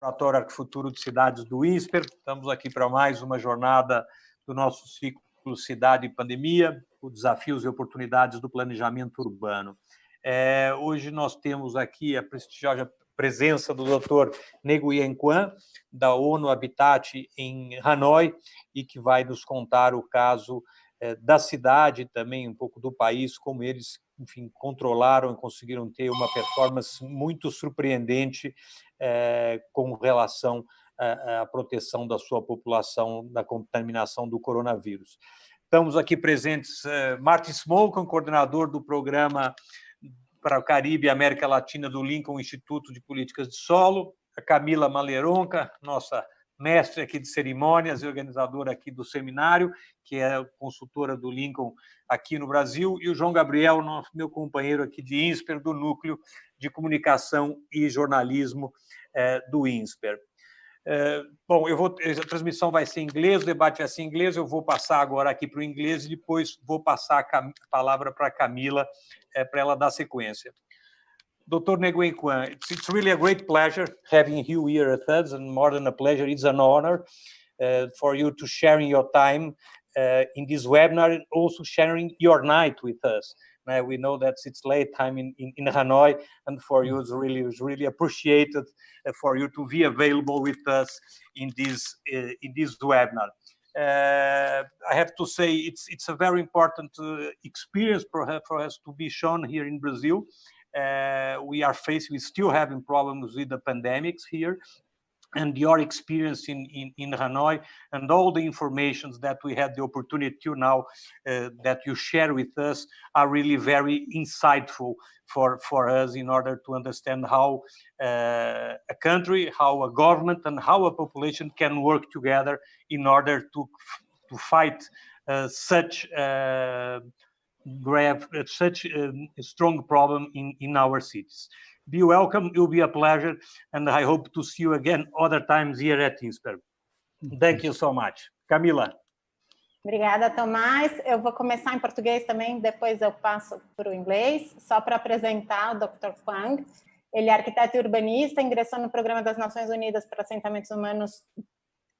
Laboratório Arq.Futuro de Cidades do Insper. Estamos aqui para mais uma jornada do nosso ciclo Cidade e Pandemia, os desafios e oportunidades do planejamento urbano. Hoje nós temos aqui a prestigiosa presença do Dr. Nguyen Quang, da ONU-Habitat em Hanoi, e que vai nos contar o caso da cidade, também um pouco do país, como eles, enfim, controlaram e conseguiram ter uma performance muito surpreendente com relação à proteção da sua população da contaminação do coronavírus. Estamos aqui presentes Martim Smolka, coordenador do Programa para o Caribe e América Latina do Instituto de Políticas de Solo, a Camila Maleronka, nossa mestre aqui de cerimônias e organizadora aqui do seminário, que é consultora do Lincoln aqui no Brasil, e o João Gabriel, meu companheiro aqui de Insper, do Núcleo de Comunicação e Jornalismo do Insper. Bom, a transmissão vai ser em inglês, o debate vai ser em inglês, eu vou passar agora aqui para o inglês e depois vou passar a palavra para a Camila para ela dar sequência. Dr. Nguyen Quang, it's really a great pleasure having you here at us, and more than a pleasure, it's an honor for you to sharing your time in this webinar and also sharing your night with us. We know that it's late time in Hanoi, and for you it's really appreciated for you to be available with us in this webinar. I have to say it's a very important experience for us to be shown here in Brazil. We still having problems with the pandemics here, and your experience in Hanoi and all the information that we had the opportunity to now that you share with us are really very insightful for us in order to understand how a country, how a government, and how a population can work together in order to fight such a strong problem in our cities. Be welcome, it will be a pleasure, and I hope to see you again other times here at Insper. Thank you so much. Camila. Obrigada, Tomás. Eu vou começar em português também, depois eu passo para o inglês, só para apresentar o Dr. Quang. Ele é arquiteto e urbanista, ingressou no Programa das Nações Unidas para Assentamentos Humanos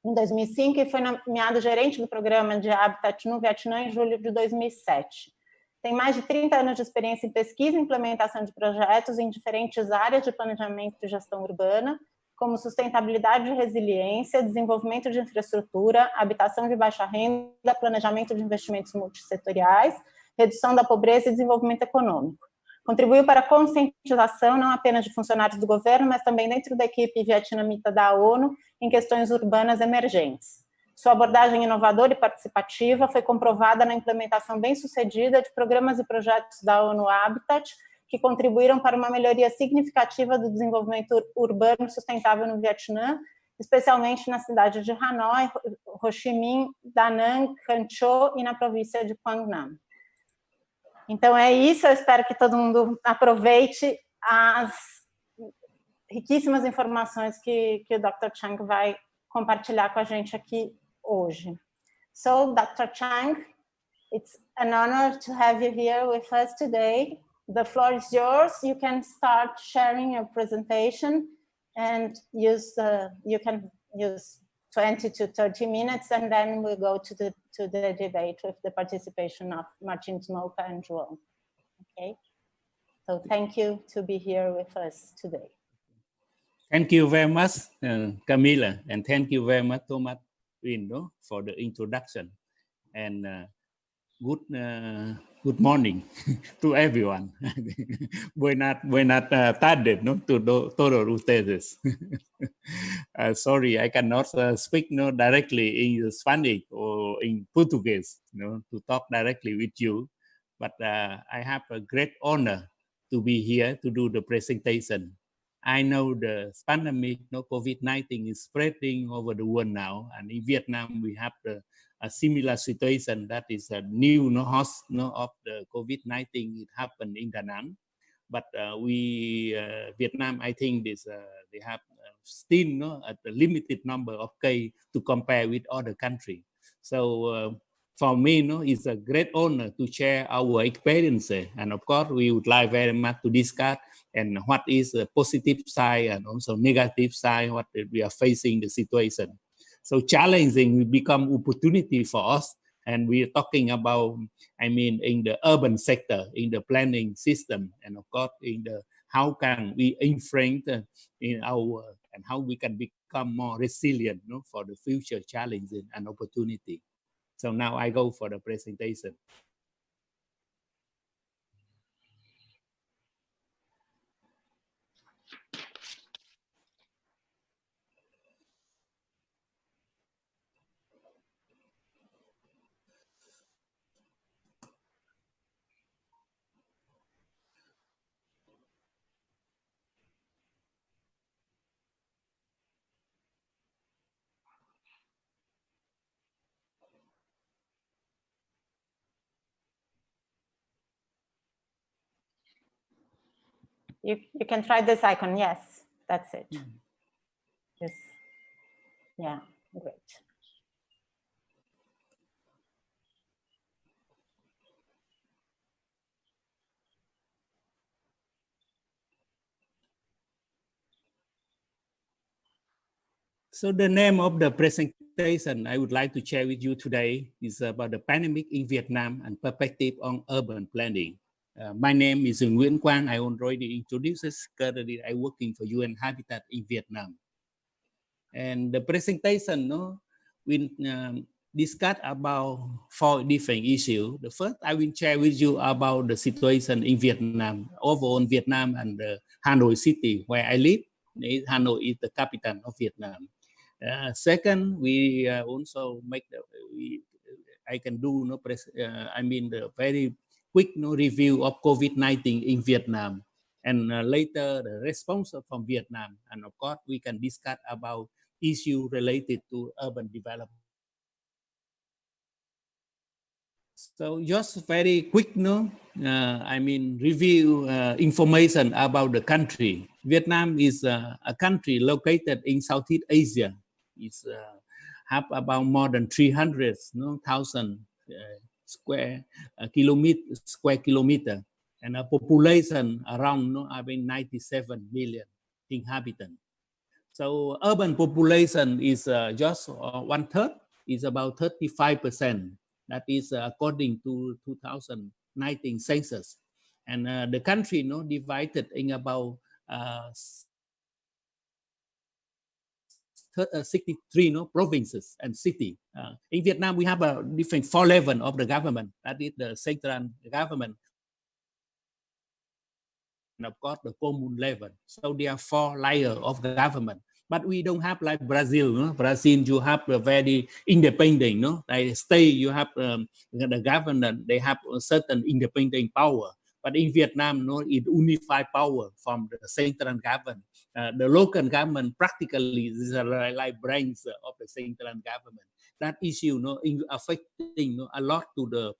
em 2005 e foi nomeado gerente do Programa de Habitat no Vietnã em julho de 2007. Tem mais de 30 anos de experiência em pesquisa e implementação de projetos em diferentes áreas de planejamento e gestão urbana, como sustentabilidade e resiliência, desenvolvimento de infraestrutura, habitação de baixa renda, planejamento de investimentos multissetoriais, redução da pobreza e desenvolvimento econômico. Contribuiu para a conscientização não apenas de funcionários do governo, mas também dentro da equipe vietnamita da ONU em questões urbanas emergentes. Sua abordagem inovadora e participativa foi comprovada na implementação bem-sucedida de programas e projetos da ONU-Habitat, que contribuíram para uma melhoria significativa do desenvolvimento urbano sustentável no Vietnã, especialmente na cidade de Hanoi, Ho Chi Minh, Da Nang, Can Tho e na província de Quang Nam. Então é isso, eu espero que todo mundo aproveite as riquíssimas informações que o Dr. Chang vai compartilhar com a gente aqui hoje. So, Dr. Chang, it's an honor to have you here with us today. The floor is yours. You can start sharing your presentation and you can use 20 to 30 minutes, and then we'll go to the debate with the participation of Martim Smolka and João. Okay? So thank you to be here with us today. Thank you very much, Camila, and thank you very much, Thomas, for the introduction. And good morning to everyone. Buenas tardes, no, to todos ustedes. Sorry, I cannot speak directly in Spanish or in Portuguese, to talk directly with you. But I have a great honor to be here to do the presentation. I know the pandemic, COVID-19 is spreading over the world now, and in Vietnam we have a similar situation that is a new host of the COVID-19. It happened in Da Nang, but Vietnam, I think they have still a limited number of cases to compare with other countries. So for me, it's a great honor to share our experiences. And of course, we would like very much to discuss and what is the positive side and also negative side, what we are facing the situation. So challenging will become opportunity for us. And we are talking about, I mean, in the urban sector, in the planning system, and of course, in the how can we influence in our, and how we can become more resilient for the future challenges and opportunity. So now I go for the presentation. You can try this icon. Yes, that's it. Yes. Yeah, great. So the name of the presentation I would like to share with you today is about the pandemic in Vietnam and perspective on urban planning. My name is Nguyen Quang. I already introduced this. Currently, I'm working for UN-Habitat in Vietnam. And the presentation, we discuss about 4 different issues. The first, I will share with you about the situation in Vietnam, overall Vietnam and the Hanoi city where I live. Hanoi is the capital of Vietnam. Second, we also make I can do the very quick review of COVID-19 in Vietnam, and later the response from Vietnam, and of course we can discuss about issues related to urban development. So just very quick, review information about the country. Vietnam is a country located in Southeast Asia. It's have about more than 300,000 square kilometer, and a population around 97 million inhabitants. So urban population is just 1/3, is about 35%. That is according to 2019 census. And the country divided in about 63 provinces and cities. In Vietnam, we have a different 4 levels of the government. That is the central government, and of course the commune level. So there are 4 layers of the government. But we don't have like Brazil. Brazil, you have a very independent. Like state, you have the government. They have a certain independent power. But in Vietnam, it unified power from the central government. The local government practically is like branch of the central government. That issue, affecting a lot to the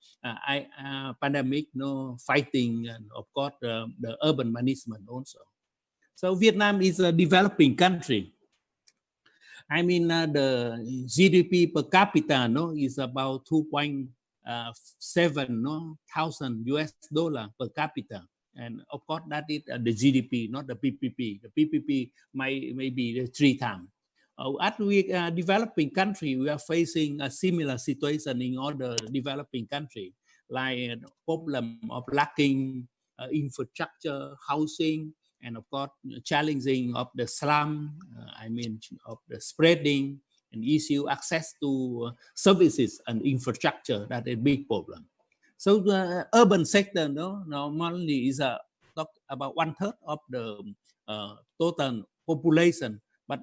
pandemic, fighting, and of course the urban management also. So Vietnam is a developing country. The GDP per capita is about 2.7 thousand US dollar per capita. And of course, that is the GDP, not the PPP. The PPP may be 3 times. As we are developing country, we are facing a similar situation in other developing countries, like problem of lacking infrastructure, housing, and of course, challenging of the slum, of the spreading, and issue access to services and infrastructure. That is a big problem. So the urban sector, normally is about 1/3 of the total population, but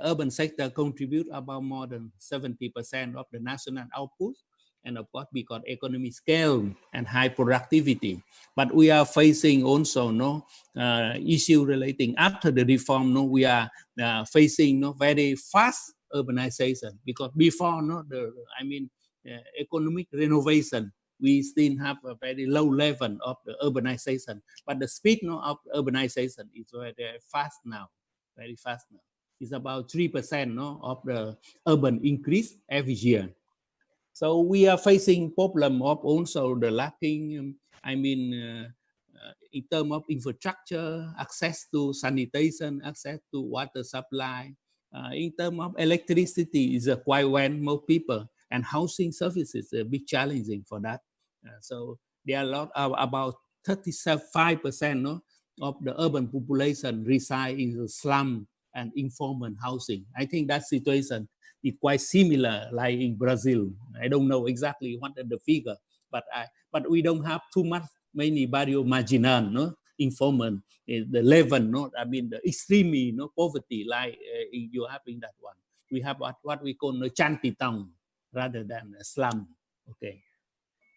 urban sector contribute about more than 70% of the national output. And of course, because economy scale and high productivity, but we are facing also issue relating after the reform. We are facing very fast urbanization, because before economic renovation, we still have a very low level of the urbanization, but the speed of urbanization is very fast now, very fast now. It's about 3% of the urban increase every year. So we are facing problem of also the lacking, in terms of infrastructure, access to sanitation, access to water supply. In terms of electricity is quite well more people, and housing services a big challenging for that. So there are a lot of about 35% no, of the urban population reside in the slum and informal housing. I think that situation is quite similar like in Brazil. I don't know exactly what are the figure, but we don't have too many barrio marginal, no, informal, the level, no, the extremely no poverty like you have in that one. We have what we call the shanty town rather than a slum. Okay.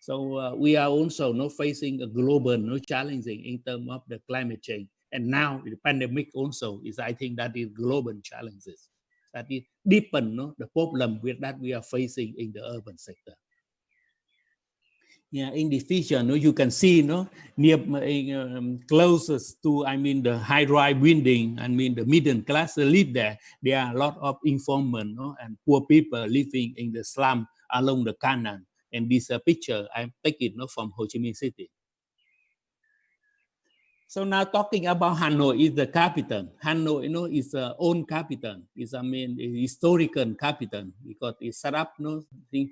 So we are also facing a global challenging in terms of the climate change. And now the pandemic also is, I think that is global challenges. That it deepen the problem with that we are facing in the urban sector. Yeah, in this picture, you can see near closest to the high-rise building, the middle class live there. There are a lot of informal and poor people living in the slum along the canal. And this picture I take it from Ho Chi Minh City. So now talking about Hanoi is the capital. Hanoi, is the own capital. It's a historical capital because it's set up since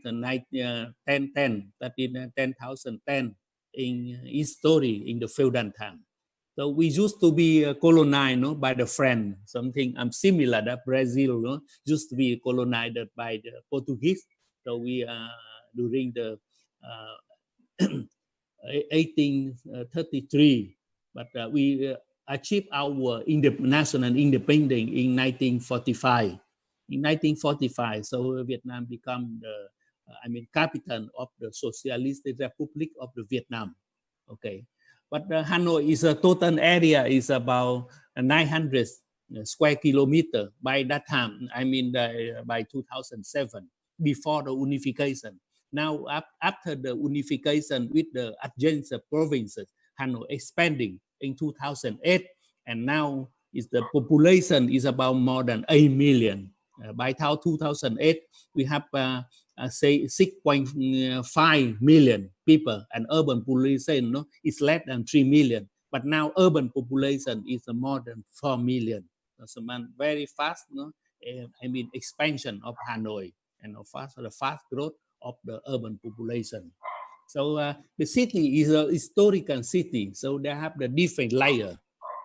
the 1010, that in 10,010 in history in the feudal time. So we used to be colonized by the French, something similar that Brazil used to be colonized by the Portuguese. So we during the 1833. But we achieved our national independence in 1945. In 1945, so Vietnam became the, capital of the Socialist Republic of the Vietnam. Okay, but Hanoi is a total area is about 900 square kilometer by that time. By 2007, before the unification. Now, after the unification with the adjacent provinces, Hanoi expanding in 2008, and now the population is about more than 8 million. By 2008, we have say 6.5 million people, and urban population is less than 3 million. But now urban population is more than 4 million. That's a very fast, expansion of Hanoi, and the fast growth of the urban population. So the city is a historical city. So they have the different layer.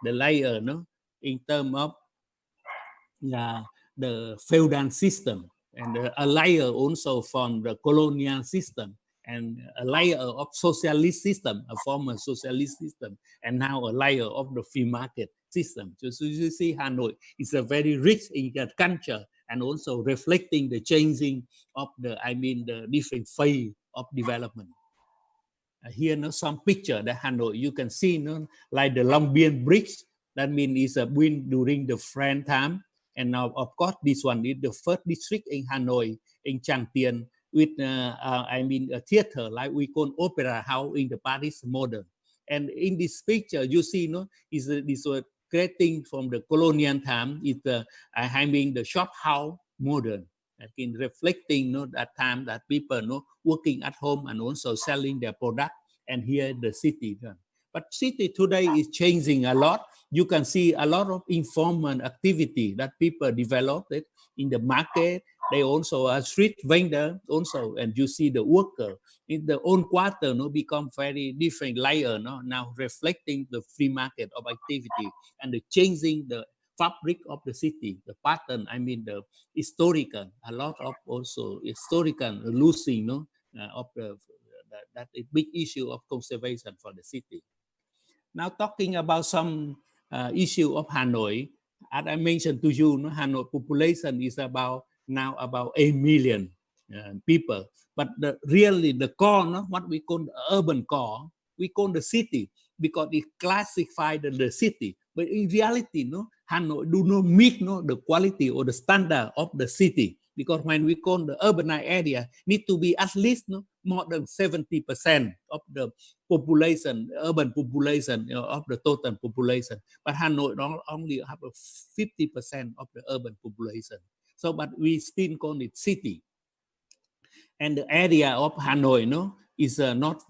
The layer, in terms of the feudal system, and a layer also from the colonial system, and a layer of socialist system, a former socialist system, and now a layer of the free market system. So you see Hanoi is a very rich in that culture, and also reflecting the changing of the, the different phase of development. Here, some picture that Hanoi, you can see, like the Long Biên Bridge, that means it's a built during the French time. And now, of course, this one is the first district in Hanoi, in Trang Tien, with, a theater, like we call opera house in the Paris modern. And in this picture, you see, is this creating from the colonial time, is the, the shop house modern. In reflecting that time that people working at home and also selling their product, and here the city. But city today is changing a lot. You can see a lot of informal activity that people developed it in the market. They also are street vendor also, and you see the worker in the own quarter become very different layer now reflecting the free market of activity and the changing the fabric of the city, the pattern, the historical, a lot of also historical losing of that big issue of conservation for the city. Now talking about some issue of Hanoi, as I mentioned to you, Hanoi population is about 8 million people, but really the core, what we call the urban core, we call the city because it classified the city. But in reality, Hanoi do not meet the quality or the standard of the city, because when we call the urbanized area, need to be at least more than 70% of the population, urban population of the total population. But Hanoi only have 50% of the urban population. So, but we still call it city. And the area of Hanoi, no, is not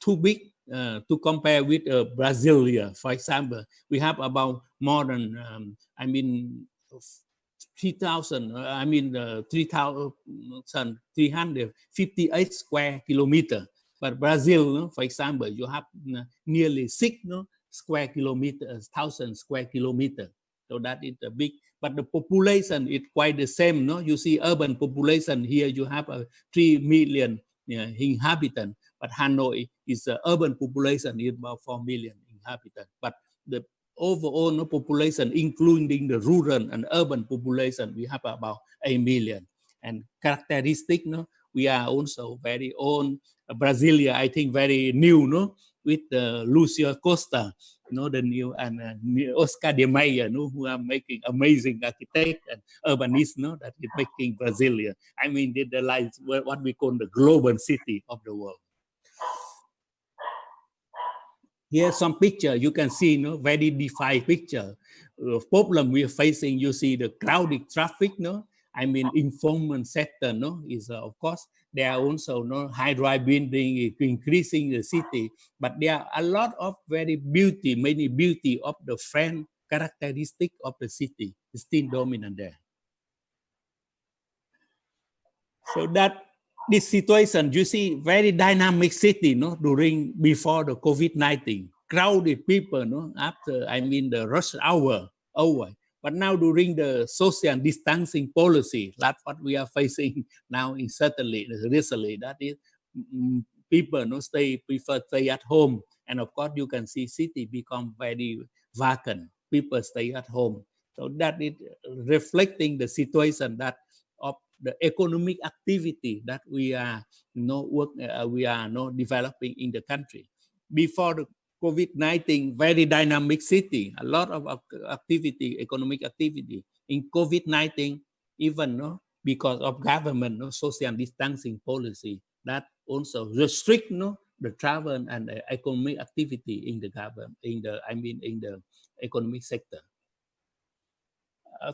too big to compare with Brazil. For example, we have about more than 3,358 square kilometers. But Brazil, no, for example, you have nearly 6,000 square kilometers. So that is a big, but the population is quite the same. No, you see urban population here, you have 3 million inhabitants, but Hanoi is urban population is about 4 million inhabitants. But the overall population, including the rural and urban population, we have about 8 million. And characteristic, no, we are also very own. Brasilia, I think, very new, no, with Lucio Costa, no, the new, and Oscar de Meyer, no, who are making amazing architect and urbanist, no, that is making Brasilia. I mean, the like what we call the global city of the world. Here's some picture you can see, no, very defined picture. Problem we are facing, you see the crowded traffic, no. I mean, information sector, no, is of course there are also no high-rise building increasing the city, but there are a lot of many beauty of the friend characteristic of the city is still dominant there. So that this situation, you see, very dynamic city, no, before the COVID-19, crowded people, no, after the rush hour over. But now during the social distancing policy, that's what we are facing now. Certainly, recently, that is people prefer stay at home, and of course you can see city become very vacant. People stay at home, so that is reflecting the situation that of the economic activity that we are developing in the country. Before the COVID-19, very dynamic city, a lot of activity, economic activity. In COVID-19, even because of government social distancing policy, that also restrict the travel and the economic activity in the government, in the economic sector.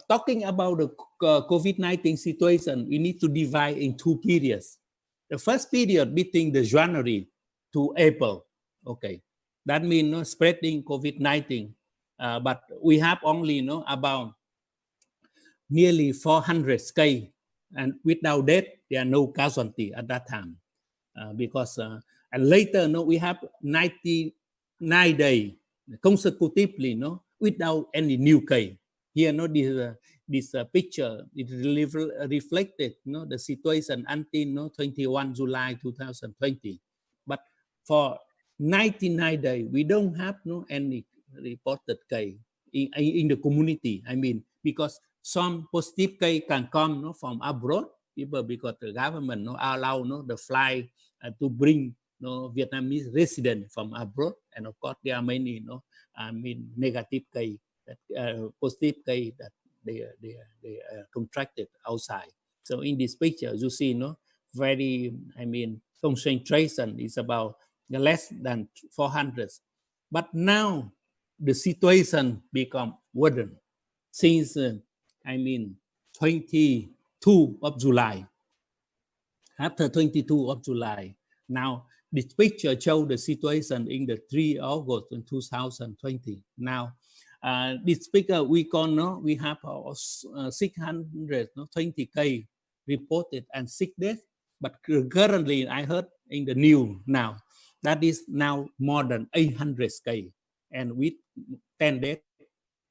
Talking about the COVID-19 situation, we need to divide in 2 periods. The first period between the January to April, okay. That means spreading COVID-19, but we have only about nearly 400 cases, and without death, there are no casualty at that time, because and later we have 99 days consecutively without any new case. Here this picture it reflected the situation until 21 July 2020, but for 99 days, we don't have any reported case in the community. I mean, because some positive case can come from abroad, because the government allow the flight to bring Vietnamese residents from abroad, and of course there are many negative case, positive case that they contracted outside. So in this picture, you see very concentration is about less than 400, but now the situation become worse since 22 of July. After 22 of July, now this picture shows the situation in the 3 August in 2020. Now this figure we have 620 cases reported and 6 deaths, but currently I heard in the news now that is now more than 800 cases and with 10 deaths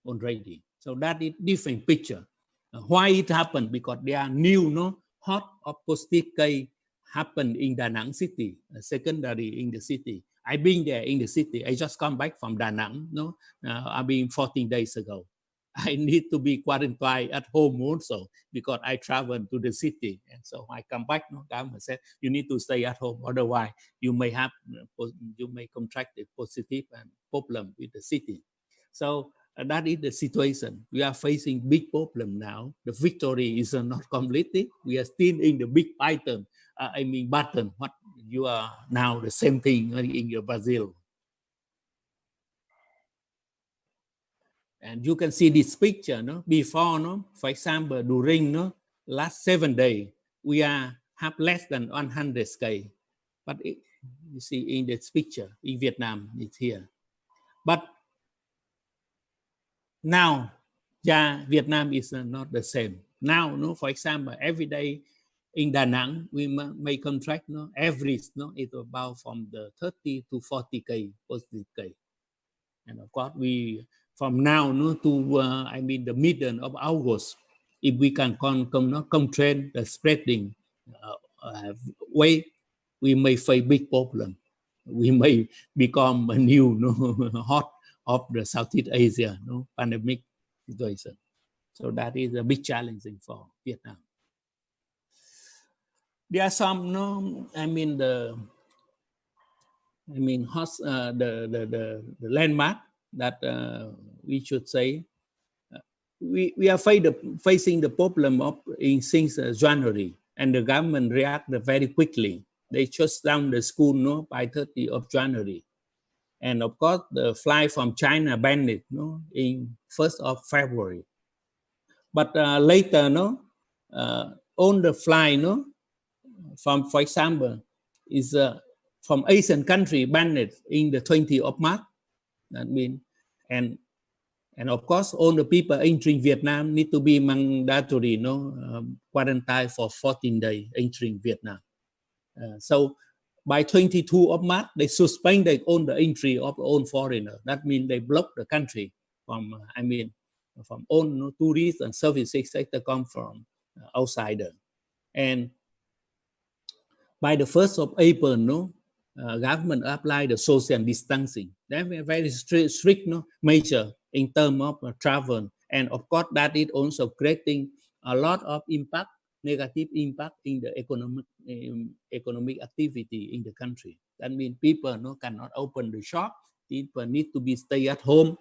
already. So that is different picture. Why it happened? Because there are new hot or positive case happened in Da Nang city, secondary in the city. I've been there in the city. I just come back from Da Nang. I've been 14 days ago. I need to be quarantined at home also because I traveled to the city, and so I come back. Government said you need to stay at home, otherwise you may contract a positive and problem with the city. So that is the situation. We are facing big problem now. The victory is not completed. We are still in the big item. Button. What you are now the same thing in your Brazil. And you can see this picture, before, for example, during last 7 days, we are have less than 100K. But you see in this picture, in Vietnam, it's here. But now, yeah, Vietnam is not the same. Now, no, for example, every day in Da Nang, we may contract, no, average, no, it's about from the 30 to 40K positive K. And of course, we from now, no, to I mean the middle of August, if we can contain the spreading way, we may face big problem. We may become a new, no, hot of the Southeast Asia, no, pandemic situation. So that is a big challenge for Vietnam. There are some, no, I mean the landmark that we should say. We are facing the problem of since January, and the government reacted very quickly. They shut down the school, no, by 30 of January. And of course, the flight from China banned it, no, in 1st of February. But later, no, on the flight, no, from, for example, is from Asian country banned it in the 20th of March. That means, and of course, all the people entering Vietnam need to be mandatory, no, quarantine for 14 days entering Vietnam. So by 22 of March, they suspended all the entry of all foreigners. That means they blocked the country from, from all, no, tourists and services sector come from outsider. And by the 1st of April, no, government applied the social distancing. They were very strict, no, measure in terms of travel. And of course, that is also creating a lot of impact, negative impact in the economic activity in the country. That means people, no, cannot open the shop. People need to be stay at home.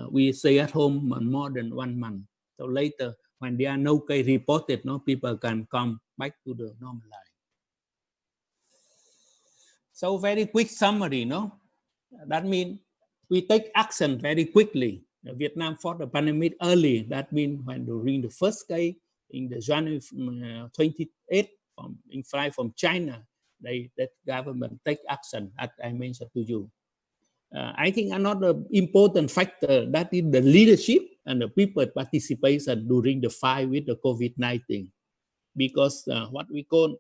We stay at home more than 1 month. So later, when there are no case reported, no, people can come back to the normal life. So very quick summary, no? That means we take action very quickly. Vietnam fought the pandemic early. That means when during the first case in the January 28th, in flight from China, that government take action, as I mentioned to you. I think another important factor that is the leadership and the people participation during the fight with the COVID-19, because what we call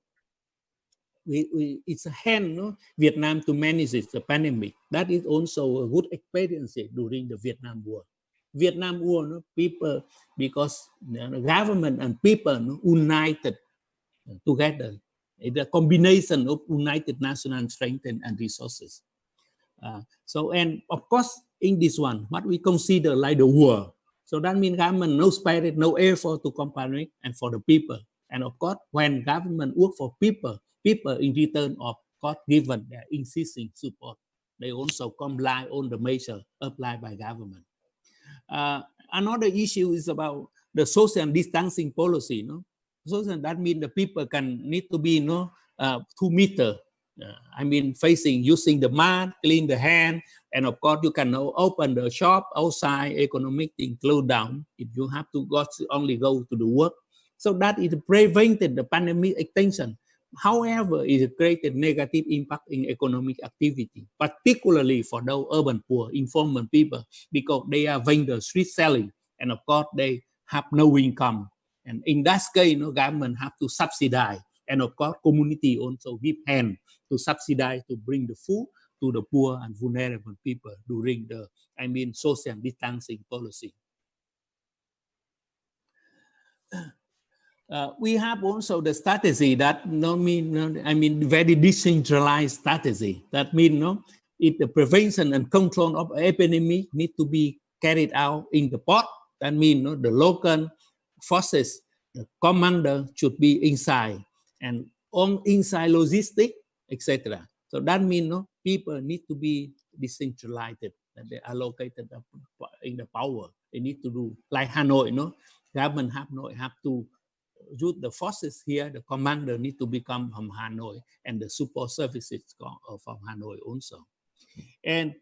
it's a hand, no, Vietnam to manage the pandemic. That is also a good experience during the Vietnam War. Vietnam War, no, people, because the government and people, no, united together. It's a combination of united national strength and resources. So, and of course, in this one, what we consider like the war. So that means government no spirit, no effort to combat and for the people. And of course, when government work for people, people in return of course given their insisting support. They also comply on the measure applied by government. Another issue is about the social distancing policy. No, so that means the people need to be 2 meters. I mean, facing, using the mask, clean the hand, and of course you can open the shop outside. Economic thing close down if you have to only go to the work. So that it prevented the pandemic extension. However, it created negative impact in economic activity, particularly for those urban poor, informal people, because they are vendors, street selling, and of course they have no income. And in that case, government have to subsidize, and of course community also give hand to subsidize to bring the food to the poor and vulnerable people during the, social distancing policy. We have also the strategy that very decentralized strategy. That means the prevention and control of epidemic need to be carried out in the port. That means the local forces, the commander should be inside and on inside logistics, etc. So that means people need to be decentralized, that they are located in the power. They need to do like Hanoi, government have to use the forces here. The commander need to become from Hanoi, and the support services from Hanoi also. And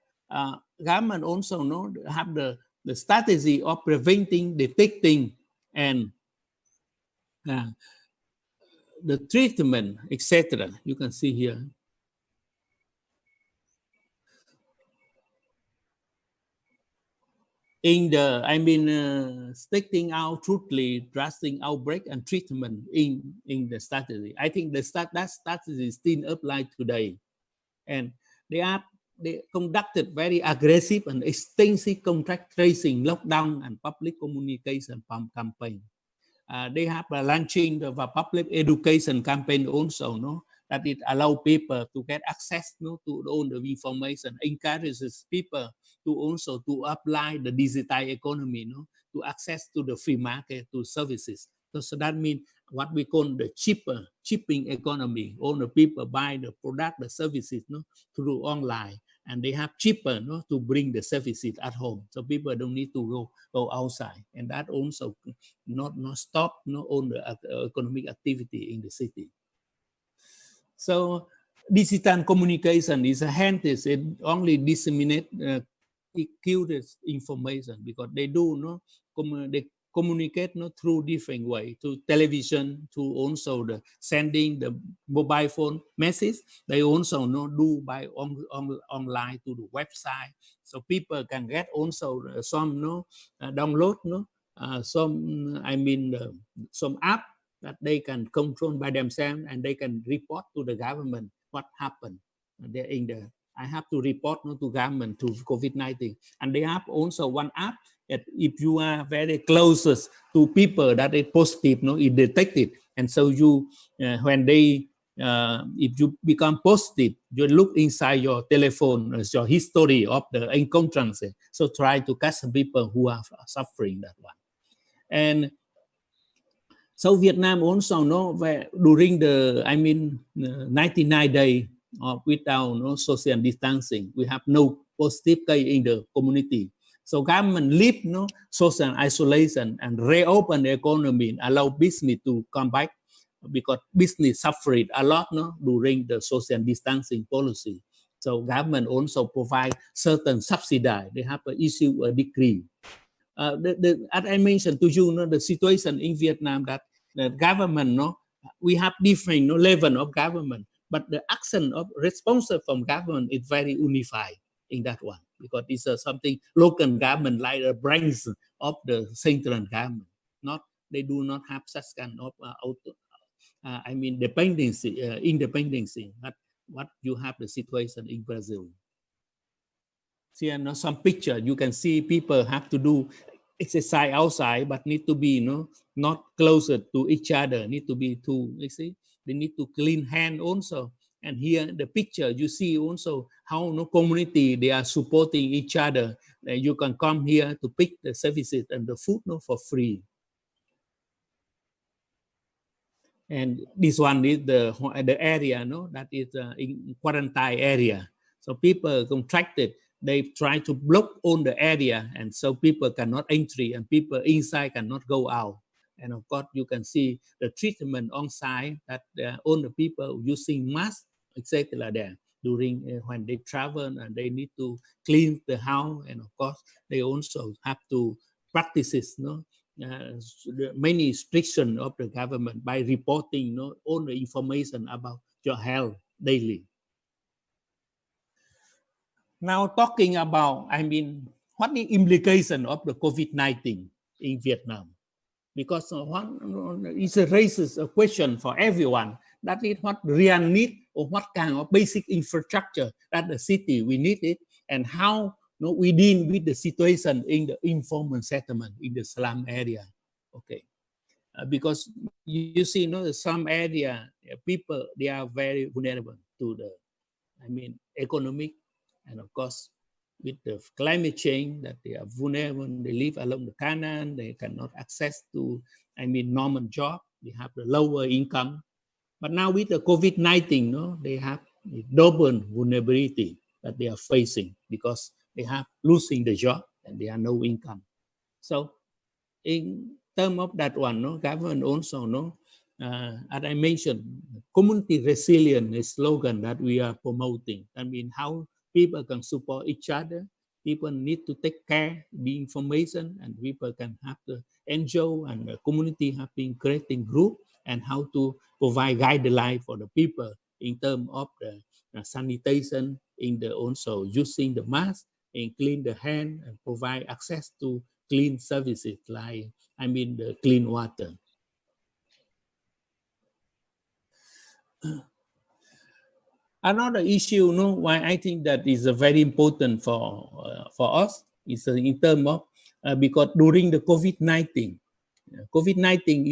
government also have the strategy of preventing, detecting, and the treatment, etc. You can see here. In the, stating out truthfully, drastic outbreak and treatment in the strategy. I think that strategy is still applied today, and they conducted very aggressive and extensive contact tracing, lockdown, and public communication campaign. They have launching the public education campaign also, no, that it allow people to get access, no, to all the information, encourages people to also to apply the digital economy, no, to access to the free market, to services. So that means what we call the chipping economy. All the people buy the product, the services, no, through online, and they have cheaper, no, to bring the services at home. So people don't need to go outside, and that also not stop, no, on the economic activity in the city. So digital communication is a hand is it only disseminate accurate information, because they do, no, they communicate, no, through different way, to television, to also the sending the mobile phone message. They also, no, do by online to the website, so people can get also some, no, download, no, some some app that they can control by themselves, and they can report to the government what happened. They're in the, I have to report, no, to government to COVID-19, and they have also one app that if you are very closest to people that is positive, no, it detected, and so you when they if you become positive, you look inside your telephone, your history of the encounters, so try to catch people who are suffering that one. And so Vietnam also, no, during the 99 days without, no, social distancing, we have no positive case in the community. So government lift, no, social isolation and reopen the economy, allow business to come back, because business suffered a lot, no, during the social distancing policy. So government also provide certain subsidy. They have issue a decree. As I mentioned to you, no, the situation in Vietnam, that the government, no, we have different, no, level of government, but the action of responsible from government is very unified in that one, because it's something local government like a branch of the central government. Not, they do not have such kind of independency. But what you have the situation in Brazil. See, you know, some picture you can see people have to do exercise outside, but need to be, you know, not closer to each other. Need to be to, you see, they need to clean hand also. And here the picture you see also how, no, community they are supporting each other. You can come here to pick the services and the food, no, for free. And this one is the area, no, that is in quarantine area. So people contracted, they try to block all the area, and so people cannot enter, and people inside cannot go out. And of course, you can see the treatment on site, that all the people using masks, etc. there during when they travel, and they need to clean the house, and of course they also have to practice, no, many restrictions of the government by reporting, no, all the information about your health daily. Now talking about, what the implication of the COVID-19 in Vietnam? Because it raises a question for everyone, that is what real need, or what kind of basic infrastructure that the city we need it, and how, no, we deal with the situation in the informal settlement in the slum area. Okay, because you see, you know, some area people, they are very vulnerable to the, economic, and of course with the climate change, that they are vulnerable. They live along the canal, they cannot access to, normal job. They have the lower income. But now with the COVID-19, no, they have the double vulnerability that they are facing, because they have losing the job and they have no income. So in terms of that one, no, government also, no, as I mentioned, community resilience is slogan that we are promoting. How people can support each other. People need to take care the information, and people can have the NGO and the community have been creating group, and how to provide guidelines for the people in terms of the sanitation, in the also using the mask and clean the hand and provide access to clean services like the clean water. Another issue, why I think that is very important for us is in terms of because during the COVID-19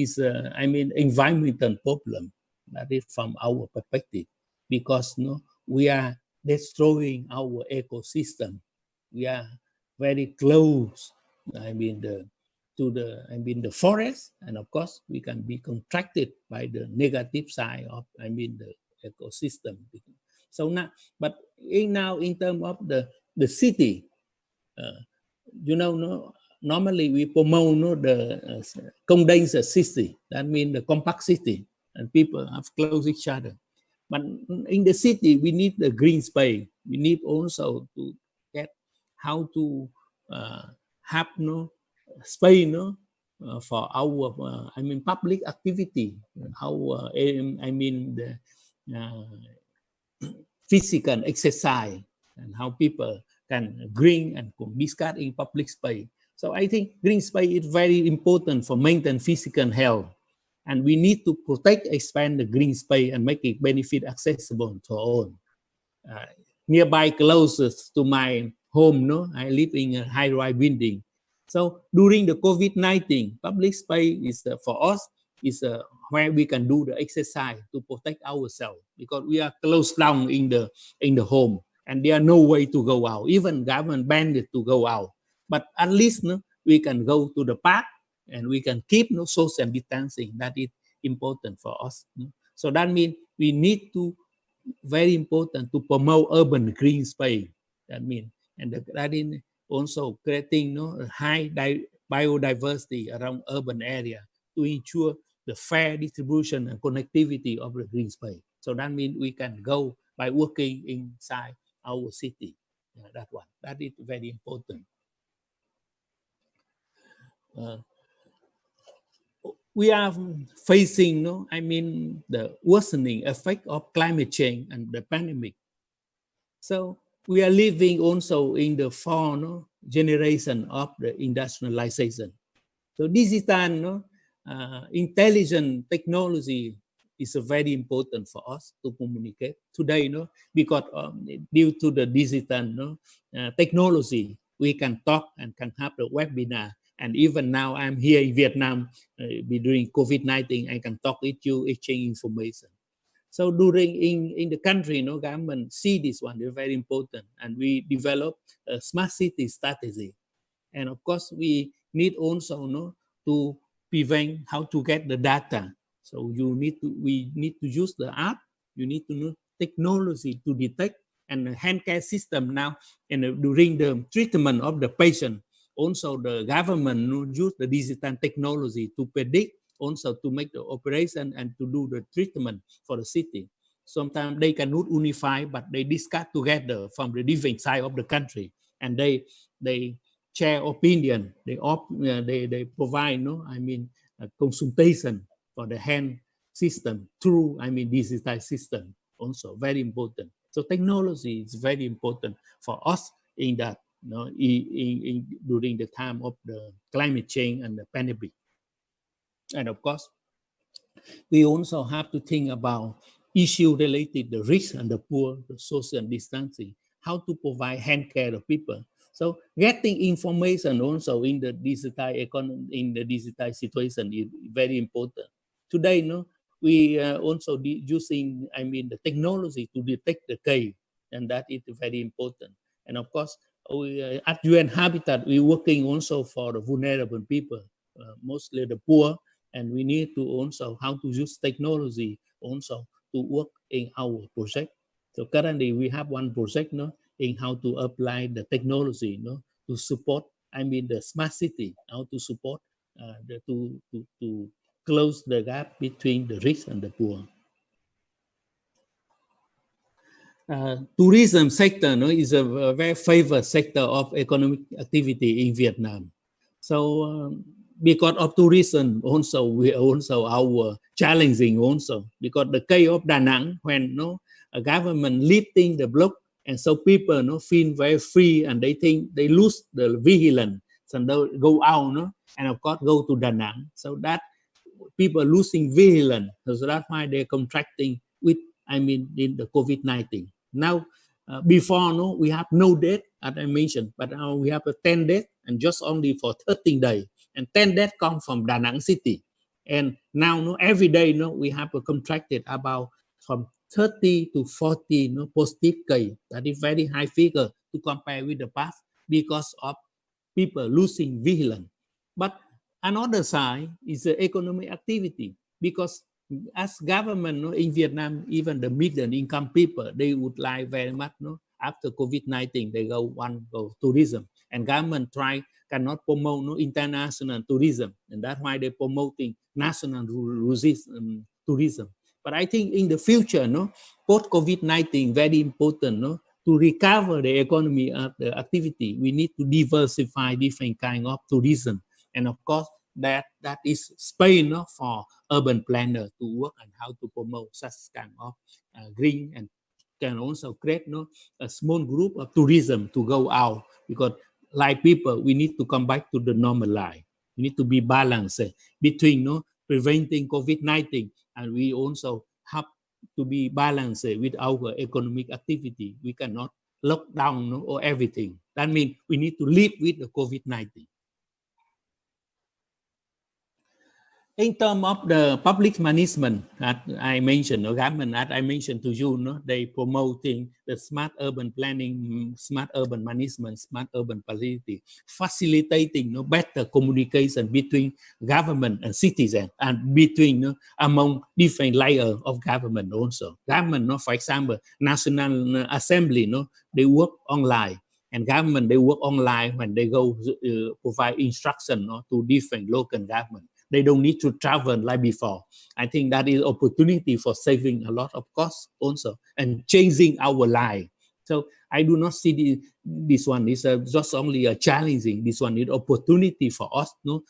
is environmental problem. That is from our perspective, because we are destroying our ecosystem. We are very close, the forest, and of course we can be contracted by the negative side of the ecosystem. So now, but now in terms of the city, normally we promote the condensed city. That means the compact city, and people have close each other. But in the city, we need the green space. We need also to get how to have space for our public activity. Our the physical exercise, and how people can drink and discuss in public space. So I think green space is very important for maintaining physical health. And we need to protect, expand the green space and make it benefit accessible to all. Nearby, closest to my home, I live in a high-rise building. So during the COVID-19, public space is for us is where we can do the exercise to protect ourselves, because we are closed down in the home, and there are no way to go out. Even government banned it to go out, but at least we can go to the park and we can keep social distancing. That is important for us. So that means we need to, very important, to promote urban green space. That means, and that is also creating a high biodiversity around urban area to ensure the fair distribution and connectivity of the green space. So that means we can go by working inside our city. That one, that is very important. We are facing, the worsening effect of climate change and the pandemic. So we are living also in the fourth generation of the industrialization. So digital, intelligent technology is very important for us to communicate today, because due to the digital technology, we can talk and can have the webinar. And even now I'm here in Vietnam, during COVID-19, I can talk with you, exchange information. So during in the country, government see this one, they're very important. And we develop a smart city strategy. And of course, we need also to prevent how to get the data. So we need to use the app, you need to know technology to detect, and the healthcare system now, and during the treatment of the patient, also the government use the digital technology to predict, also to make the operation and to do the treatment for the city. Sometimes they cannot unify, but they discuss together from the different side of the country, and they share opinion. They provide a consultation for the health system through digital system. Also very important. So technology is very important for us in that, during the time of the climate change and the pandemic. And of course, we also have to think about issues related to the rich and the poor, the social distancing, how to provide health care to people. So getting information also in the digital economy, in the digital situation is very important. Today, we are also using, the technology to detect the case, and that is very important. And of course, we, at ONU-Habitat, we're working also for the vulnerable people, mostly the poor, and we need to also how to use technology also to work in our project. So currently we have one project in how to apply the technology to support, the smart city, how to support to close the gap between the rich and the poor. Tourism sector is a very favored sector of economic activity in Vietnam. So because of tourism also, we also our challenging also, because the case of Da Nang, when a government lifting the block, and so people feel very free, and they think they lose the vigilance, and they go out, and of course go to Da Nang. So that people losing vigilance, so that's why they're contracting with, in the COVID-19. Now, before, we have no death, as I mentioned, but now we have a 10 death, and just only for 13 days. And 10 deaths come from Da Nang city. And now, every day, we have contracted about from 30 to 40 positive case. That is very high figure to compare with the past because of people losing vigilance. But another side is the economic activity, because as government in Vietnam, even the middle income people, they would like very much after COVID-19, they go tourism, and government cannot promote international tourism, and that's why they're promoting national tourism. But I think in the future, post COVID-19, very important to recover the economy of the activity. We need to diversify different kind of tourism, and of course, that is space for urban planner to work on how to promote such kind of green, and can also create a small group of tourism to go out, because like people, we need to come back to the normal life. We need to be balanced between preventing COVID-19, and we also have to be balanced with our economic activity. We cannot lock down or everything. That means we need to live with the COVID-19. In terms of the public management, that I mentioned, government, that I mentioned to you, they promoting the smart urban planning, smart urban management, smart urban facility, facilitating better communication between government and citizens, and between among different layers of government also. Government, for example, National Assembly, they work online, and government, they work online when they go provide instruction to different local government. They don't need to travel like before. I think that is opportunity for saving a lot of costs also, and changing our life. So I do not see this one is just only a challenging. This one is opportunity for us to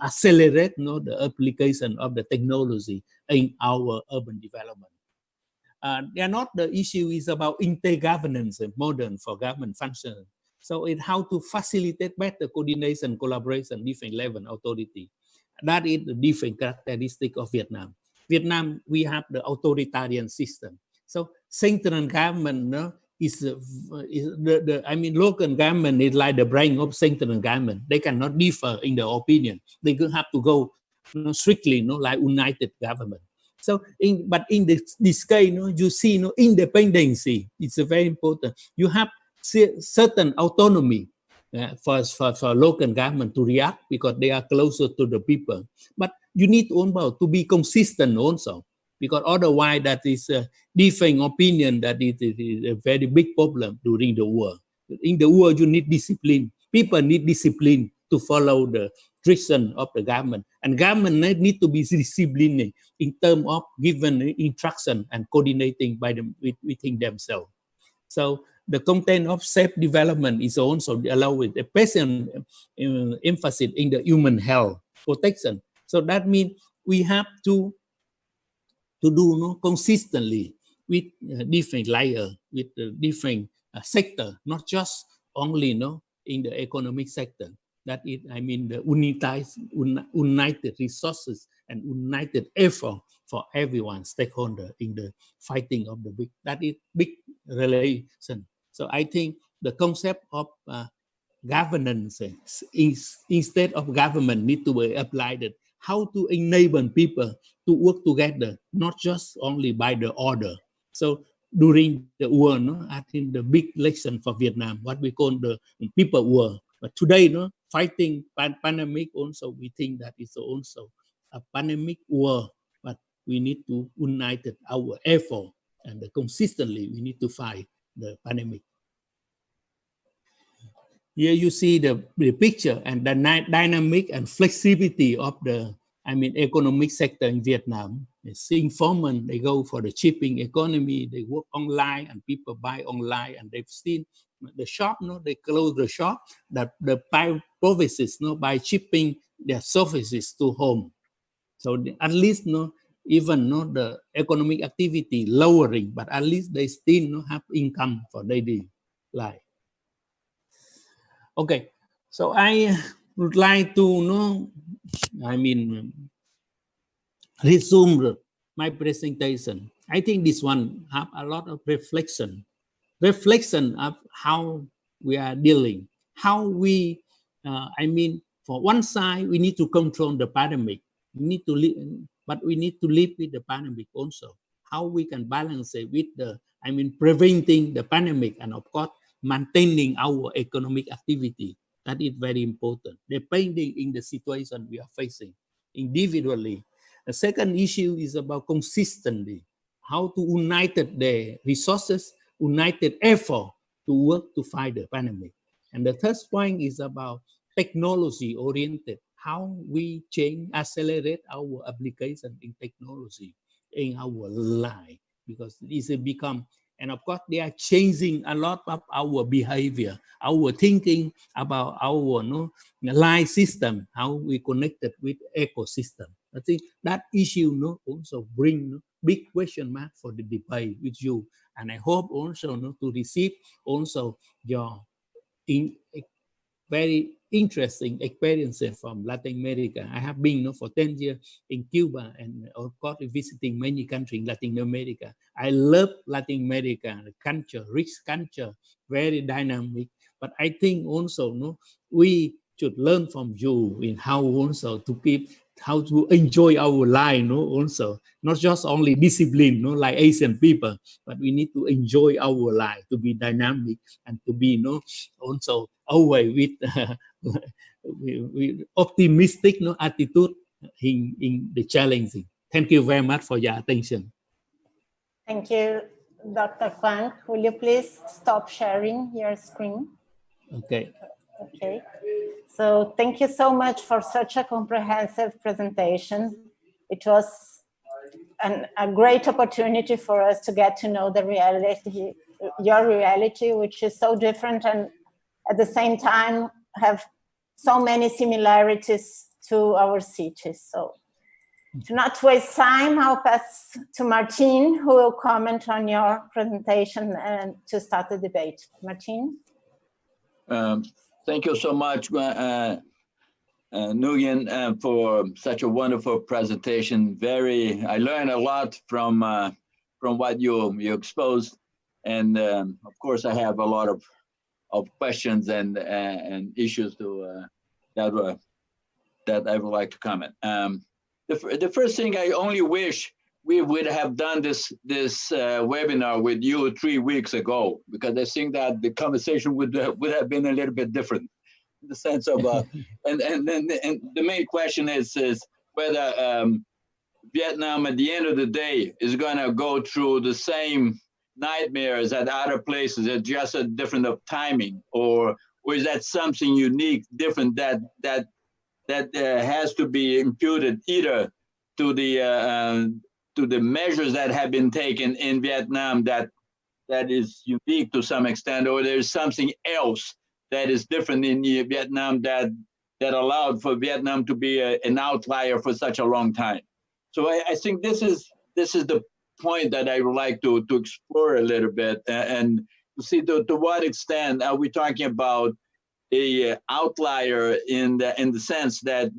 accelerate the application of the technology in our urban development. They are not the issue is about inter-governance modern for government function. So it's how to facilitate better coordination, collaboration, different level authority. That is the different characteristic of Vietnam. Vietnam, we have the authoritarian system. So central government local government is like the brain of central government. They cannot differ in their opinion. They have to go strictly like united government. So in this case, you see independency. It's very important. You have certain autonomy. For local government to react, because they are closer to the people. But you need to be consistent also, because otherwise that is a different opinion, that it is a very big problem during the war. In the war, you need discipline. People need discipline to follow the direction of the government. And government need to be disciplined in terms of giving instruction and coordinating within themselves. So the content of safe development is also allowed with a patient emphasis in the human health protection. So that means we have to do consistently with different layers, with different sector, not just only in the economic sector. That is, the united resources and united effort for everyone stakeholder in the fighting of the big. That is big relation. So I think the concept of governance is, instead of government, need to be applied. How to enable people to work together, not just only by the order. So during the war, I think the big lesson for Vietnam, what we call the people war. But today, fighting pandemic also, we think that is also a pandemic war. But we need to unite our effort, and consistently we need to fight the pandemic. Here you see the picture and the dynamic and flexibility of the economic sector in Vietnam. It's informal, they go for the shipping economy, they work online and people buy online, and they've seen the shop, they close the shop, that the provinces by shipping their services to home. So at least even the economic activity lowering, but at least they still have income for daily life. Okay, so I would like to resume my presentation. I think this one have a lot of reflection of how we are dealing, how we, for one side, we need to control the pandemic. We need to live, but we need to live with the pandemic also. How we can balance it with the, preventing the pandemic and of course, maintaining our economic activity. That is very important, depending in the situation we are facing individually. The second issue is about consistency, how to unite the resources, united effort to work to fight the pandemic. And the third point is about technology oriented, how we change, accelerate our application in technology in our life, because it's become, and of course they are changing a lot of our behavior, our thinking about our life system, how we connected with ecosystem. I think that issue also bring big question mark for the debate with you, and I hope also to receive also your very interesting experiences from Latin America. I have been for 10 years in Cuba and of course visiting many countries in Latin America. I love Latin America, the culture, rich culture, very dynamic. But I think also we should learn from you in how also to keep, how to enjoy our life, also not just only discipline, like Asian people, but we need to enjoy our life, to be dynamic and to be also always with optimistic attitude in the challenging. Thank you very much for your attention. Thank you, Dr. Quang. Will you please stop sharing your screen? Okay. Okay. So thank you so much for such a comprehensive presentation. It was a great opportunity for us to get to know the reality, your reality, which is so different and at the same time have so many similarities to our cities. So to not waste time, I'll pass to Martin, who will comment on your presentation and to start the debate. Martin? Thank you so much, Nguyen, for such a wonderful presentation. I learned a lot from what you exposed, and of course I have a lot of questions and issues that I would like to comment. The first thing, I only wish we would have done this webinar with you 3 weeks ago, because I think that the conversation would have been a little bit different, in the sense of and the main question is whether Vietnam at the end of the day is going to go through the same nightmares at other places. It's just a different of timing, or is that something unique, different that has to be imputed either to the measures that have been taken in Vietnam that is unique to some extent, or there's something else that is different in Vietnam that allowed for Vietnam to be an outlier for such a long time. So I think this is the point that I would like to explore a little bit, and to see to what extent are we talking about a outlier in the sense that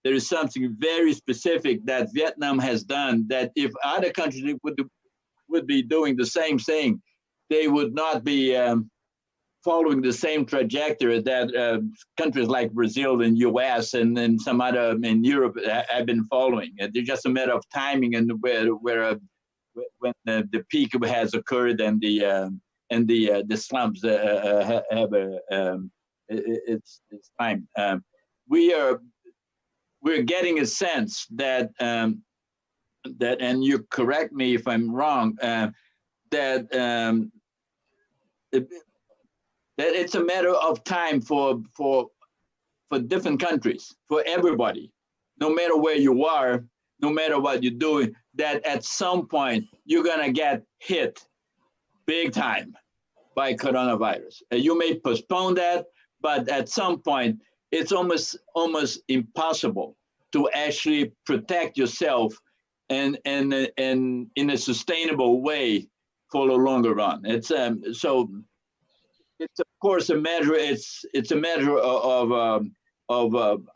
there is something very specific that Vietnam has done that if other countries would be doing the same thing, they would not be following the same trajectory that countries like Brazil and US and some other in Europe have been following. It's just a matter of timing and when the peak has occurred and the slumps have its time. We're getting a sense that and you correct me if I'm wrong, that it's a matter of time for different countries, for everybody, no matter where you are, no matter what you're doing, that at some point you're gonna get hit big time by coronavirus. You may postpone that, but at some point it's almost impossible to actually protect yourself and in a sustainable way for the longer run. It's so it's of course a matter. It's a matter of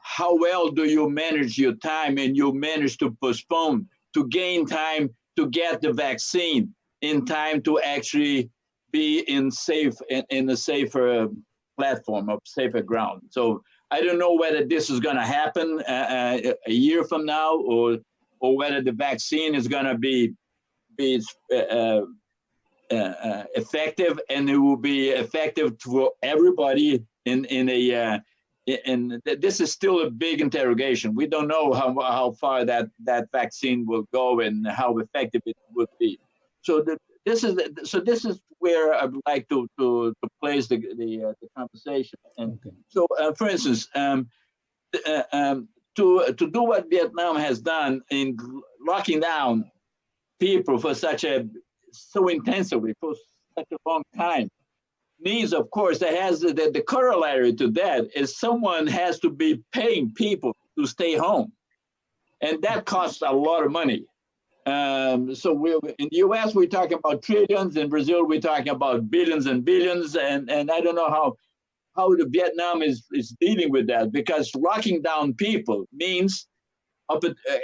how well do you manage your time, and you manage to postpone, to gain time to get the vaccine in time to actually be in a safer platform, of safer ground. So I don't know whether this is going to happen a year from now, or whether the vaccine is going to be effective, and it will be effective for everybody and this is still a big interrogation. We don't know how far that vaccine will go and how effective it would be. So this is where I would like to place the conversation. And okay. So, for instance, to do what Vietnam has done in locking down people so intensively for such a long time, means, of course, that has the corollary to that is someone has to be paying people to stay home, and that costs a lot of money. So in the U.S. we're talking about trillions. In Brazil we're talking about billions and billions, and I don't know how the Vietnam is dealing with that, because locking down people means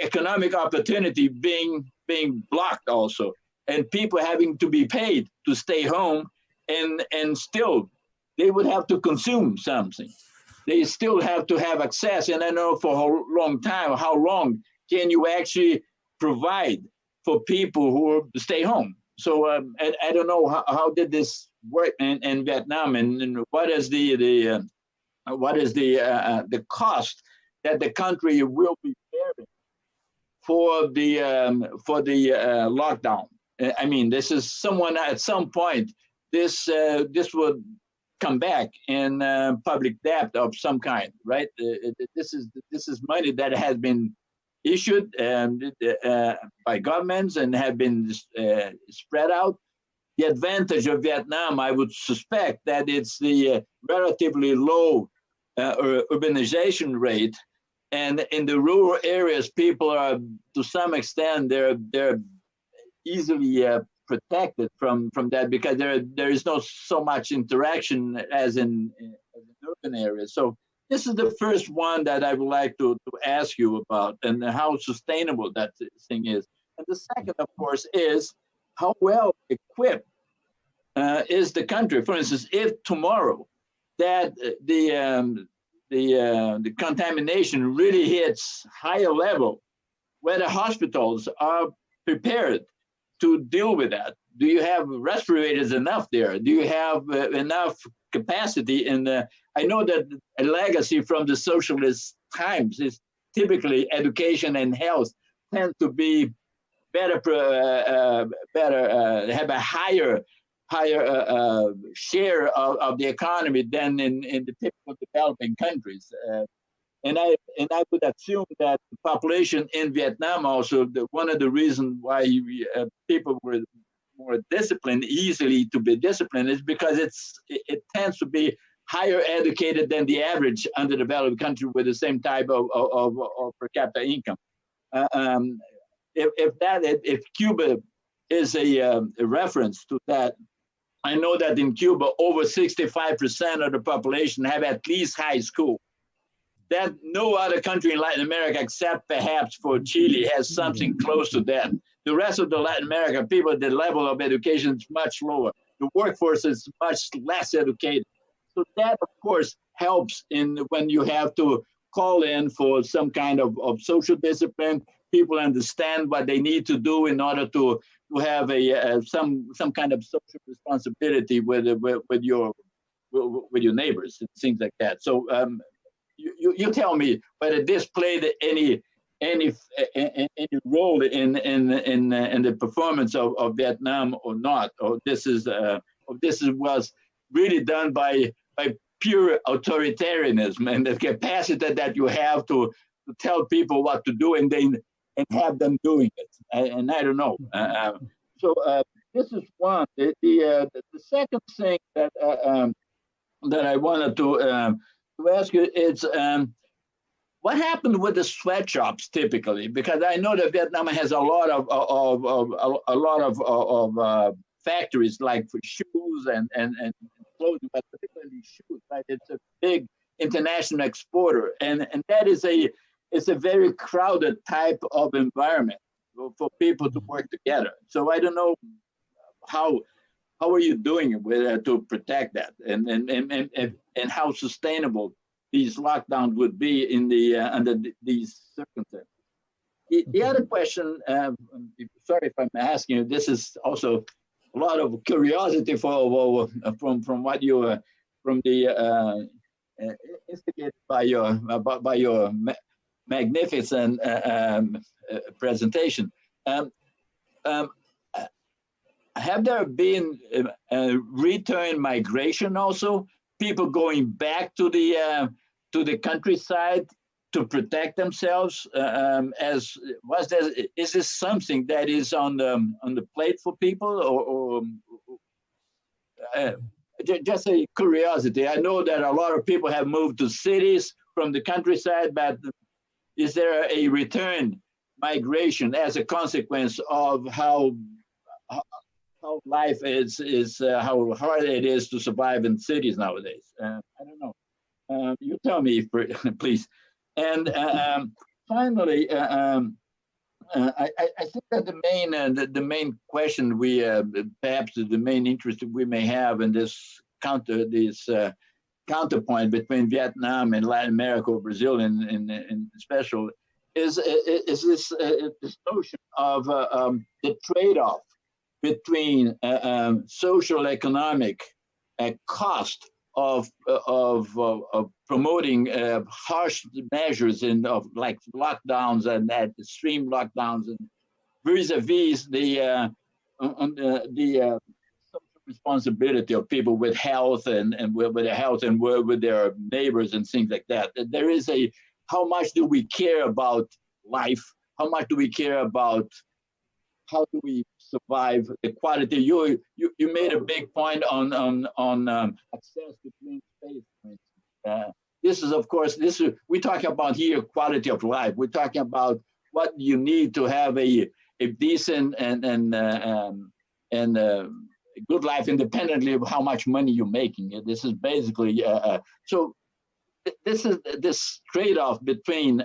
economic opportunity being blocked also, and people having to be paid to stay home. And still, they would have to consume something. They still have to have access. And I know for a long time, how long can you actually provide for people who stay home? So I don't know how did this work in Vietnam, and what is the cost that the country will be bearing for the lockdown. I mean, this is someone at some point. This would come back in public debt of some kind, right? This is money that has been issued by governments and have been spread out. The advantage of Vietnam, I would suspect, that it's the relatively low urbanization rate, and in the rural areas, people are to some extent they're easily protected from that, because there is not so much interaction as in urban areas. So this is the first one that I would like to ask you about, and how sustainable that thing is. And the second, of course, is how well equipped is the country. For instance, if tomorrow that the contamination really hits higher level, whether hospitals are prepared to deal with that. Do you have respirators enough there? Do you have enough capacity? I know that a legacy from the socialist times is typically education and health tend to be better, have a higher share of the economy than in the typical developing countries. And I would assume that the population in Vietnam also, one of the reasons why people were more disciplined, easily to be disciplined, is because it tends to be higher educated than the average underdeveloped country with the same type of per capita income. If Cuba is a reference to that, I know that in Cuba, over 65% of the population have at least high school. That no other country in Latin America, except perhaps for Chile, has something close to that. The rest of the Latin American people, the level of education is much lower. The workforce is much less educated. So that, of course, helps when you have to call in for some kind of social discipline. People understand what they need to do in order to have some kind of social responsibility with your neighbors and things like that. So. You tell me whether this played any role in the performance of Vietnam or not, or this was really done by pure authoritarianism and the capacity that you have to tell people what to do and have them doing it. And I don't know. So this is one. The second thing that I wanted to ask you is what happened with the sweatshops typically? Because I know that Vietnam has a lot of factories like for shoes and clothing, but particularly shoes. Right, it's a big international exporter, and that is it's a very crowded type of environment for people to work together. So I don't know how are you doing with to protect that, and how sustainable these lockdowns would be in the under these circumstances. The other question, sorry if I'm asking you, this is also a lot of curiosity from what you from the instigated by your magnificent presentation. Have there been return migration also? People going back to the countryside to protect themselves? Is this something that is on the plate for people, or just a curiosity? I know that a lot of people have moved to cities from the countryside, but is there a return migration as a consequence of how life is how hard it is to survive in cities nowadays? I don't know. You tell me, please. And finally, I think that the main question we perhaps the main interest we may have in this counterpoint between Vietnam and Latin America or Brazil in special is this notion of the trade-off between social economic cost of promoting harsh measures of like lockdowns and extreme lockdowns, and vis-a-vis the social responsibility of people with health and with their health and with their neighbors and things like that. There is how much do we care about life? How much do we care about how do we survive, the quality? You made a big point on access to clean space. This is, of course, we're talking about here quality of life. We're talking about what you need to have a decent and good life, independently of how much money you're making. This is basically so. This is this trade-off between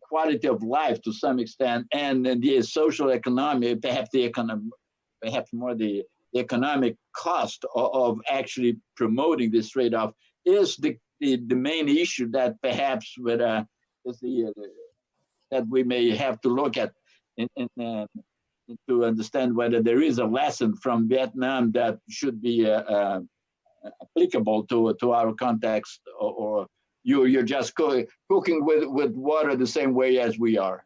quality of life to some extent and the social economy, perhaps more the economic cost of actually promoting this trade-off is the main issue that perhaps that we may have to look at to understand whether there is a lesson from Vietnam that should be applicable to our context, or you're just cooking with water the same way as we are.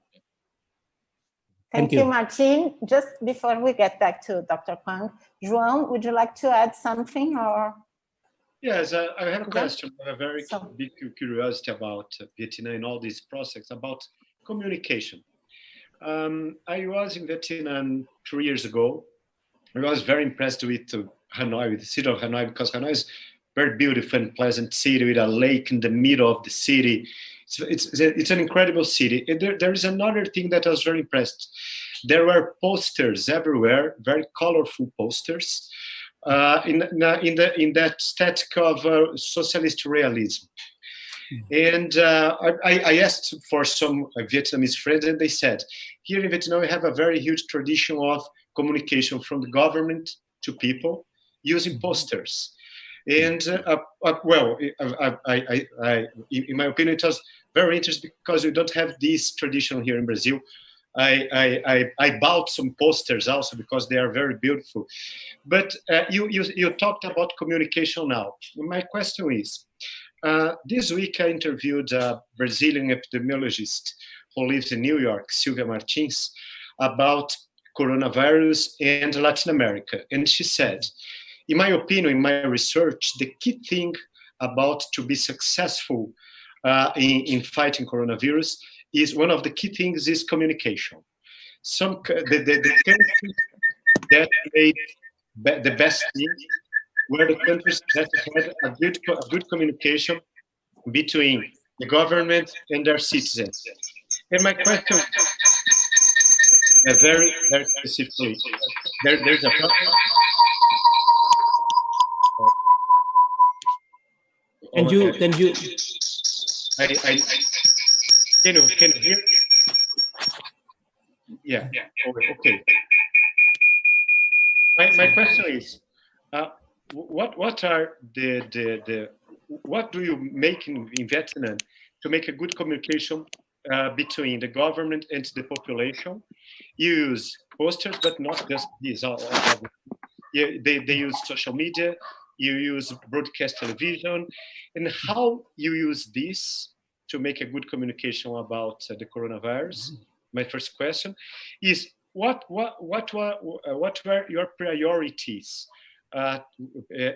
Thank you, Martin. Just before we get back to Dr. Quang, João, would you like to add something? Or? Yes, I have a question. I have a very big curiosity about Vietnam and all these process about communication. I was in Vietnam 3 years ago. I was very impressed with Hanoi, with the city of Hanoi, because Hanoi is very beautiful and pleasant city with a lake in the middle of the city. It's an incredible city. And there is another thing that I was very impressed. There were posters everywhere, very colorful posters, in that aesthetic of socialist realism. And I asked for some Vietnamese friends, and they said, here in Vietnam, we have a very huge tradition of communication from the government to people using posters. And in my opinion, it was very interesting because we don't have this tradition here in Brazil. I bought some posters also because they are very beautiful. But you talked about communication now. My question is, this week I interviewed a Brazilian epidemiologist who lives in New York, Silvia Martins, about coronavirus and Latin America. And she said, in my opinion, in my research, the key thing about to be successful in fighting coronavirus is one of the key things is communication. The countries that made the best thing were the countries that had a good communication between the government and their citizens. And my question, very specifically, there's a problem. Can you can you hear? Yeah. Okay. My question is, what are what do you make in Vietnam to make a good communication between the government and the population? You use posters, but not just these. They use social media. You use broadcast television, and how you use this to make a good communication about the coronavirus. My first question is, what were your priorities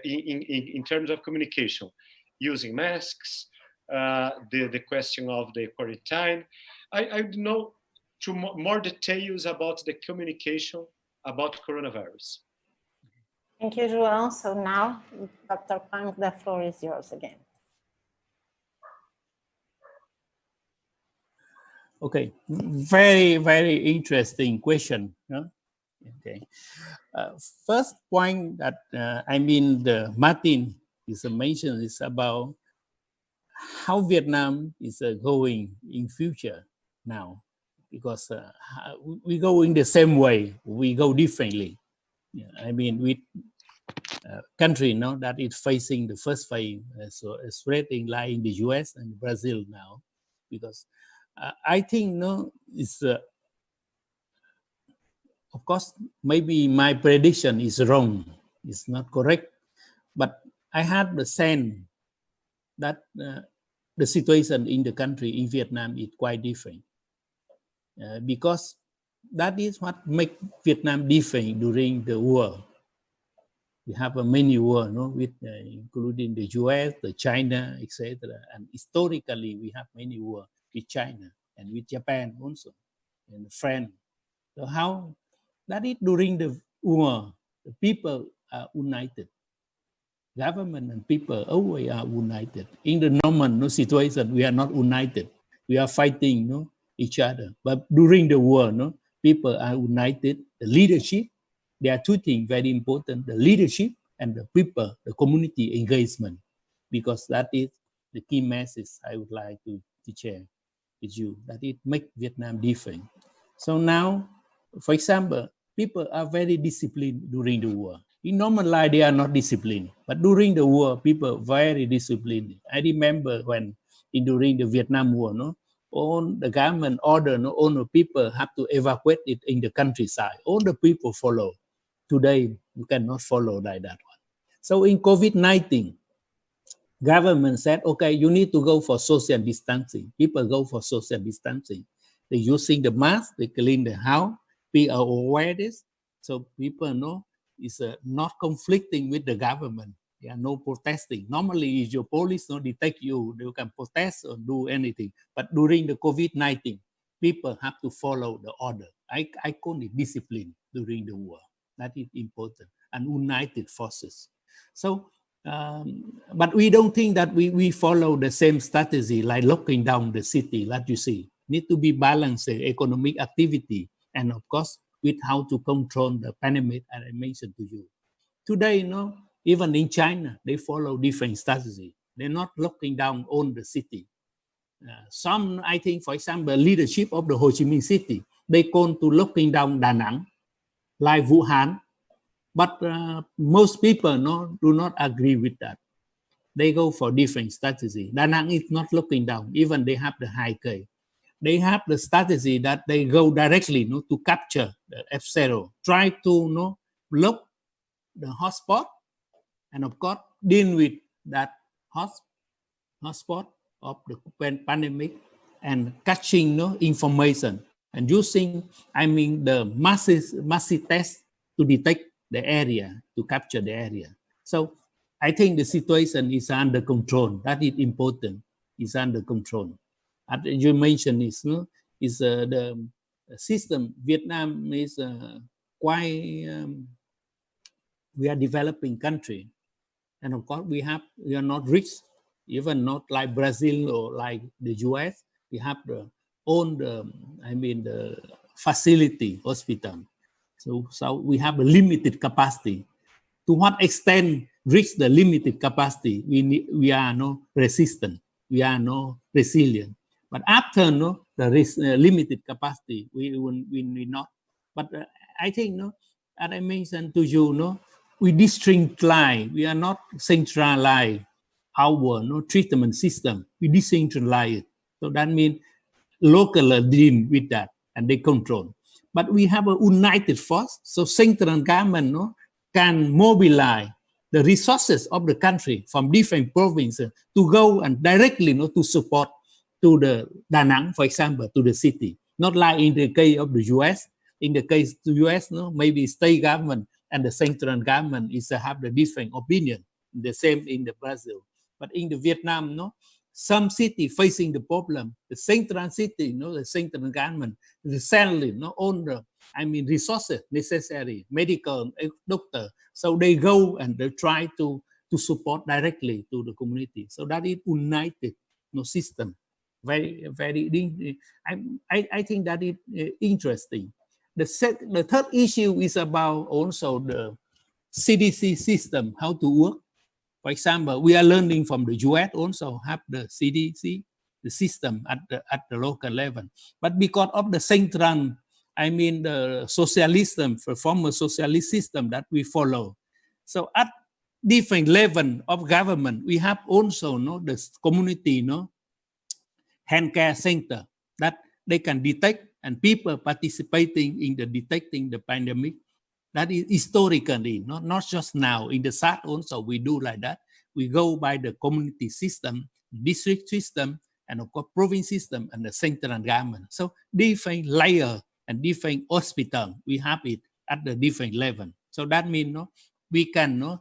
in terms of communication, using masks, the question of the quarantine? I know more details about the communication about coronavirus. Thank you, João. So now, Dr. Quang, the floor is yours again. Okay, very interesting question. Huh? Okay, first point that Martin is mentioned is about how Vietnam is going in future now, because we go in the same way, we go differently. With country now that is facing the first phase, so spreading like in the US and Brazil now, because I think it's of course maybe my prediction is wrong, it's not correct, but I had the sense that the situation in the country in Vietnam is quite different, because that is what makes Vietnam different during the war. We have a many war, with including the US, the China, etc. And historically, we have many war with China and with Japan also, and France. So how that is during the war, the people are united. Government and people always are united. In the normal situation, we are not united. We are fighting each other. But during the war, people are united. The leadership, there are two things very important: the leadership and the people, the community engagement, because that is the key message I would like to share with you, that it makes Vietnam different. So now, for example, people are very disciplined during the war. In normal life, they are not disciplined, but during the war, people very disciplined. I remember when during the Vietnam War, all the government order, all the people have to evacuate it in the countryside. All the people follow. Today, you cannot follow like that one. So in COVID-19, government said, okay, you need to go for social distancing. People go for social distancing. They're using the mask, they clean the house, people are aware of this. So people know it's not conflicting with the government. There are no protesting. Normally, if your police detect you, they can protest or do anything. But during the COVID-19, people have to follow the order. I call it discipline during the war. That is important. And united forces. So, but we don't think that we follow the same strategy like locking down the city, like you see. Need to be balanced economic activity, and of course, with how to control the pandemic, as I mentioned to you. Today, even in China, they follow different strategy. They're not locking down all the city. Some, I think, for example, leadership of the Ho Chi Minh City, they call to locking down Da Nang, like Wuhan. But most people do not agree with that. They go for different strategy. Da Nang is not looking down, even they have the high case. They have the strategy that they go directly to capture the F0, try to block the hotspot, and of course deal with that hotspot of the pandemic and catching information and using, the massive test to detect the area, to capture the area. So I think the situation is under control. That is important. It's under control. As you mentioned, the system. Vietnam is quite. We are developing country, and of course we are not rich even not like Brazil or like the US. We have the own, the facility hospital. So we have a limited capacity. To what extent reach the limited capacity, we are no resistant, we are no resilient. But after the limited capacity, we not. But I think as I mentioned to you, we decentralize. We are not centralize our treatment system. We decentralize it. So that means local deal with that and they control. But we have a united force. So central government can mobilize the resources of the country from different provinces to go and directly to support to the Da Nang, for example, to the city. Not like in the case of the US. In the case of the US, maybe state government and the central government is have the different opinion. The same in the Brazil. But in the Vietnam, some city facing the problem, the central city, the central government recently own the resources necessary, medical, doctor. So they go and they try to support directly to the community. So that is united system. Very, very. I think that is interesting. The third issue is about also the CDC system, how to work. For example, we are learning from the US also have the CDC, the system at the local level. But because of the central, the socialism, former socialist system that we follow. So at different level of government, we have also the community, hand care center that they can detect and people participating in the detecting the pandemic. That is historically, not just now. In the South also, we do like that. We go by the community system, district system, and of course, province system, and the central government. So different layer and different hospital, we have it at the different level. So that means we can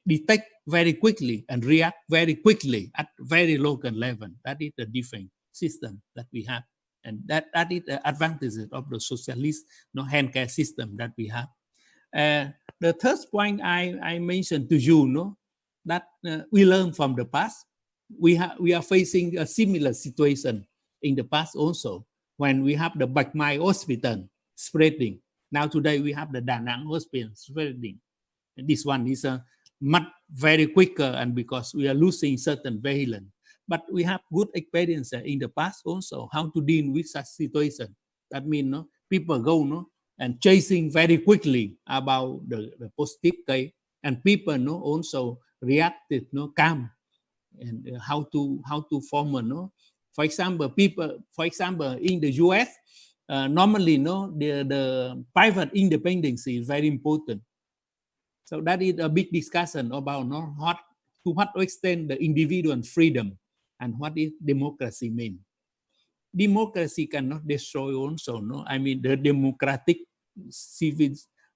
detect very quickly and react very quickly at very local level. That is the different system that we have. And that is the advantages of the socialist hand care system that we have. The third point I mentioned to you, that we learn from the past. We are facing a similar situation in the past also when we have the Bạch Mai hospital spreading. Now today we have the Da Nang hospital spreading. And this one is much very quicker and because we are losing certain valence. But we have good experience in the past also how to deal with such situation. That means people go and chasing very quickly about the positive case, and people also reacted calm and how to form for example in the US normally the private independence is very important. So that is a big discussion about to what extent the individual freedom and what is democracy mean. Democracy cannot destroy also, the democratic civil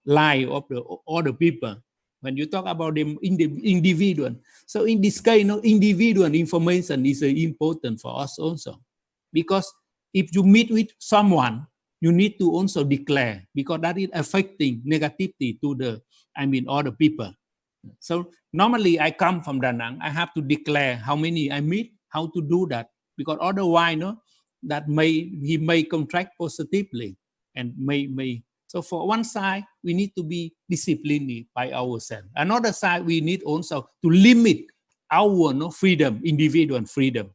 life of all the people. When you talk about the individual, so in this case, individual information is important for us also. Because if you meet with someone, you need to also declare, because that is affecting negatively to the, all the people. So normally I come from Da Nang, I have to declare how many I meet, how to do that, because otherwise, that he may contract positively and may. So for one side, we need to be disciplined by ourselves. Another side, we need also to limit our freedom, individual freedom,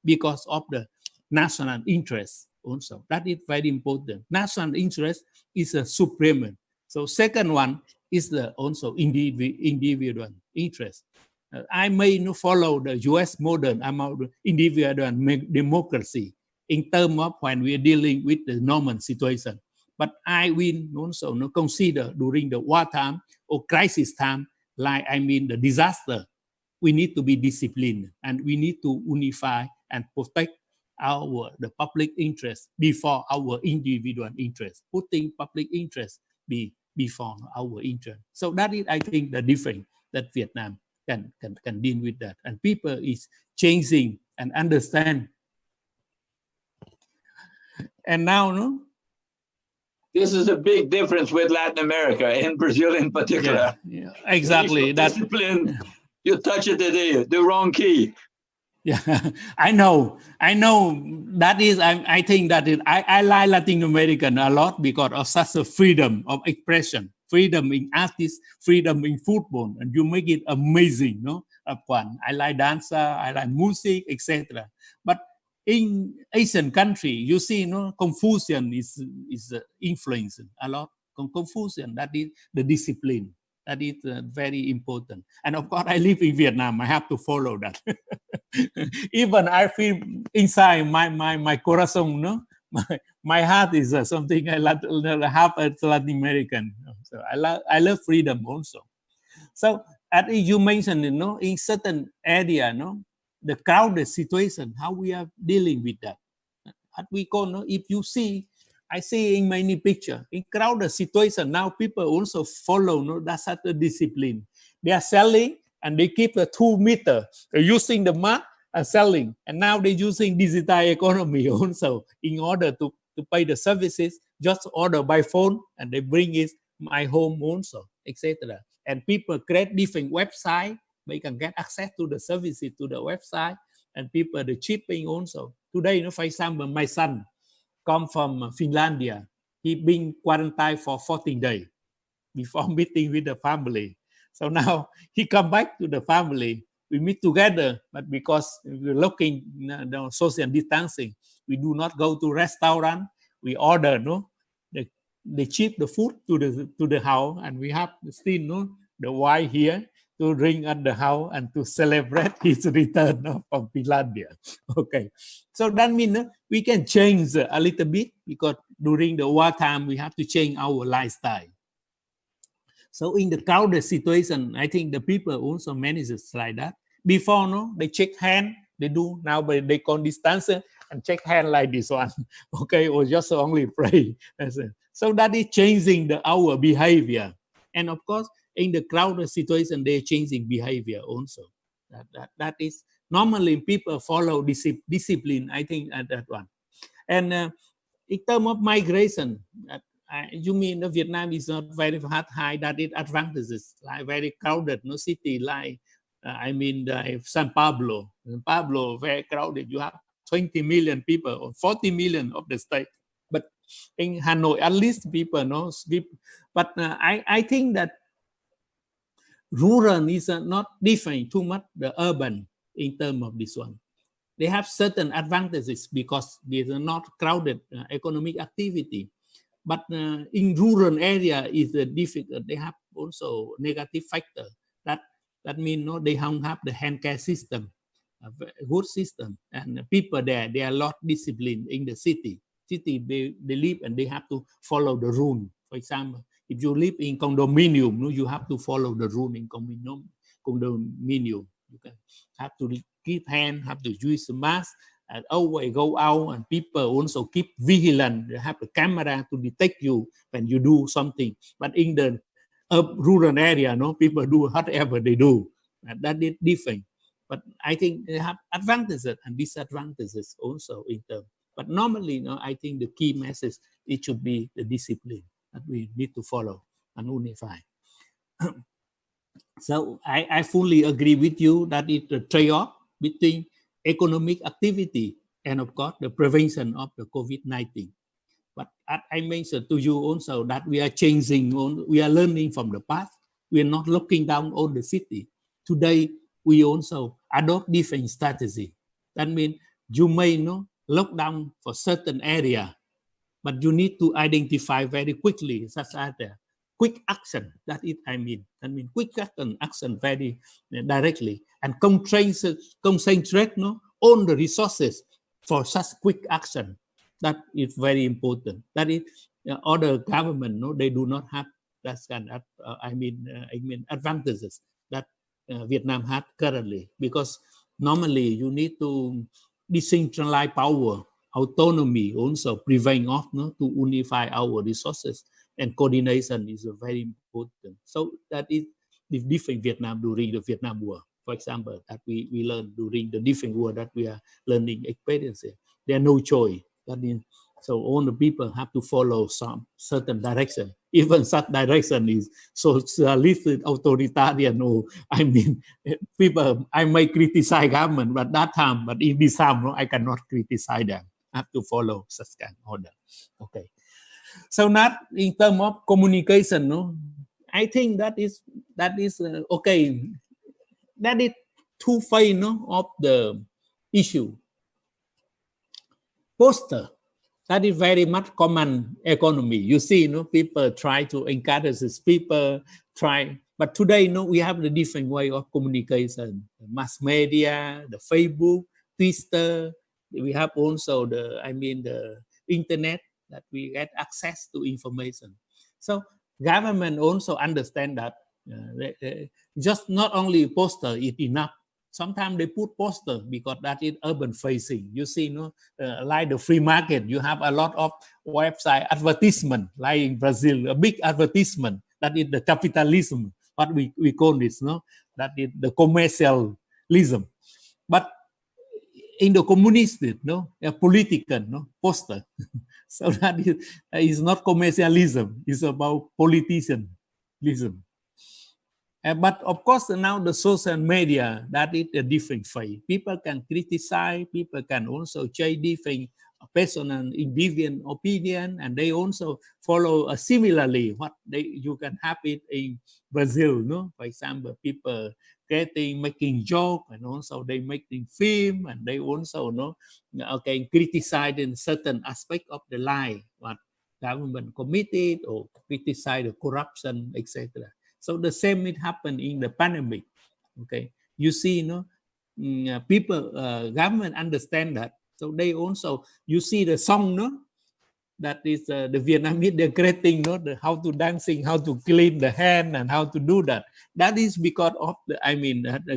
because of the national interest also. That is very important. National interest is a supreme. So second one is the also individual interest. I may follow the US model about individual democracy in terms of when we are dealing with the normal situation. But I will also consider during the wartime or crisis time, like the disaster, we need to be disciplined and we need to unify and protect the public interest before our individual interest, putting public interest before our interest. So that is, I think, the difference that Vietnam can deal with that. And people is changing and understand. And now, this is a big difference with Latin America and Brazil in particular. Yeah, exactly. Discipline You touched the wrong key. Yeah, I know. That is, I think that I like Latin American a lot because of such a freedom of expression, freedom in artists, freedom in football, and you make it amazing, no? I like dancer, I like music, etc. But in Asian country, you see, Confucian is influenced a lot. Confucian, that is the discipline. That is very important. And of course, I live in Vietnam. I have to follow that. Even I feel inside my corazón, no? My heart is something I have as Latin American. So I love freedom also. So as you mentioned, in certain area, the crowded situation, how we are dealing with that. What we call, if you see, I see in many pictures, in crowded situation, now people also follow, that's such a discipline. They are selling and they keep the 2 meters. They're using the map and selling. And now they're using digital economy also in order to pay the services, just order by phone and they bring it my home also, etc. And people create different websites. They can get access to the services to the website and people, the shipping also. Today, for example, my son, come from Finlandia. He been quarantined for 14 days before meeting with the family. So now he come back to the family. We meet together, but because we're looking social distancing, we do not go to restaurant. We order, they ship the food to the house, and we have still the wine here to drink at the house and to celebrate his return from Finlandia. Okay, so that means we can change a little bit because during the wartime we have to change our lifestyle. So in the crowded situation, I think the people also manage it like that. Before, they check hand, they do now, but they can distance and check hand like this one, okay, or just only pray. So that is changing our behavior, and of course, in the crowded situation, they're changing behavior also. That is normally people follow discipline, I think, at that one. And in terms of migration, you mean Vietnam is not very high, that it advantages, like very crowded, city like, San Pablo. San Pablo, very crowded. You have 20 million people or 40 million of the state. But in Hanoi, at least people know. But I think that rural is not different too much the urban in terms of this one. They have certain advantages because there's not crowded economic activity. But in rural area is difficult. They have also negative factor. That means they don't have the healthcare system, a good system, and the people there, they are a lot disciplined in the city. They live and they have to follow the rule. For example, if you live in condominium, you have to follow the rule in condominium. You have to keep hand, have to use the mask, and always go out, and people also keep vigilant. They have the camera to detect you when you do something. But in the rural area, people do whatever they do. And that is different. But I think they have advantages and disadvantages also in terms. But normally, I think the key message, it should be the discipline that we need to follow and unify. So I fully agree with you that it's a trade-off between economic activity and, of course, the prevention of the COVID-19. But I mentioned to you also that we are changing, we are learning from the past. We are not looking down on the city. Today, we also adopt different strategy. That means you may lock down for certain area, but you need to identify very quickly, such as quick action. That means quick action very directly, and concentrate on the resources for such quick action. That is very important. That is other government, they do not have that kind of advantages that Vietnam had currently, because normally you need to decentralize power, autonomy also prevent us to unify our resources, and coordination is very important. So that is the different Vietnam during the Vietnam War, for example, that we learned during the different war that we are learning experiences. There are no choice. That means So all the people have to follow some certain direction. Even such direction is socialistic, authoritarian, or I mean, people, I may criticize government, but that time, but in this time, no, I cannot criticize them. I have to follow such kind of order. Okay. So not in terms of communication, no, I think that is okay. That is two phase, no, of the issue. Poster. That is very much common economy. You see, people try to encourage these people, but today, we have the different way of communication. The mass media, the Facebook, Twitter. We have also the internet that we get access to information. So government also understand that just not only poster is enough. Sometimes they put poster because that is urban facing. You see, like the free market, you have a lot of website advertisement, like in Brazil, a big advertisement. That is the capitalism, what we call this, that is the commercialism. But in the communist, a political, poster. So that is not commercialism. It's about politicianism. But of course, now the social media, that is a different phase. People can criticize, people can also share different personal individual opinion, and they also follow similarly what you can have it in Brazil, For example, people making joke, and also they making film, and they also criticize in certain aspect of the life what government committed or criticize the corruption, etc. So the same it happened in the pandemic. Okay, you see, people, government understand that. So they also, you see the song, that is the Vietnamese, they're creating, how to dancing, how to clean the hand, and how to do that. That is because of the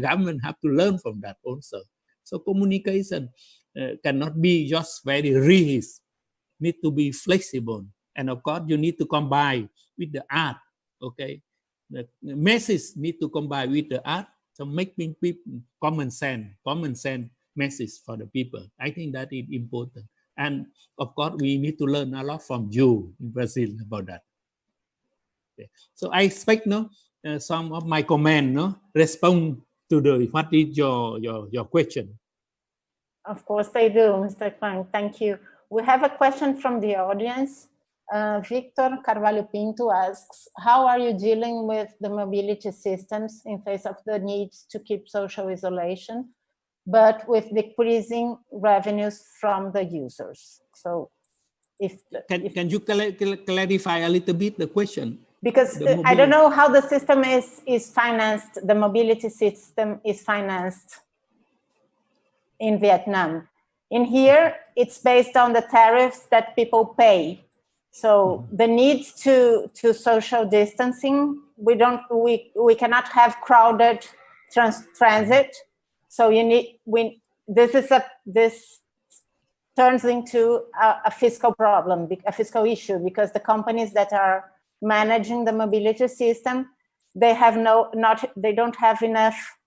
government have to learn from that also. So communication cannot be just very rigid, need to be flexible, and of course you need to combine with the art. Okay. The message need to combine with the art, so making people common sense message for the people. I think that is important, and of course we need to learn a lot from you in Brazil about that. Okay. So I expect some of my comment respond to what is your question. Of course they do, Mr. Quang. Thank you. We have a question from the audience. Victor Carvalho Pinto asks, how are you dealing with the mobility systems in face of the need to keep social isolation, but with decreasing revenues from the users? So can you clarify a little bit the question? Because I don't know how the system is financed, the mobility system is financed in Vietnam. In here, it's based on the tariffs that people pay. So the need to social distancing, we cannot have crowded transit. So this turns into a fiscal problem, a fiscal issue, because the companies that are managing the mobility system, they don't have enough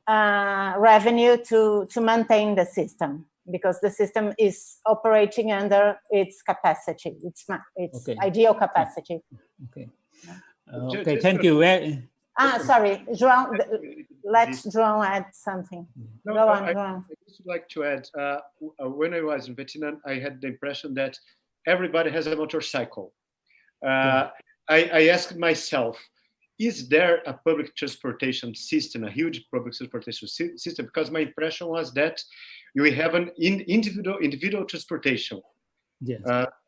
revenue to maintain the system, because the system is operating under its capacity, its okay. Ideal capacity. Okay. Okay. Thank you. Sorry, João. Let João add something. No, Go on, João. I would like to add. When I was in Vietnam, I had the impression that everybody has a motorcycle. I asked myself, is there a public transportation system, a huge public transportation system? Because my impression was that you have an individual transportation. Yes.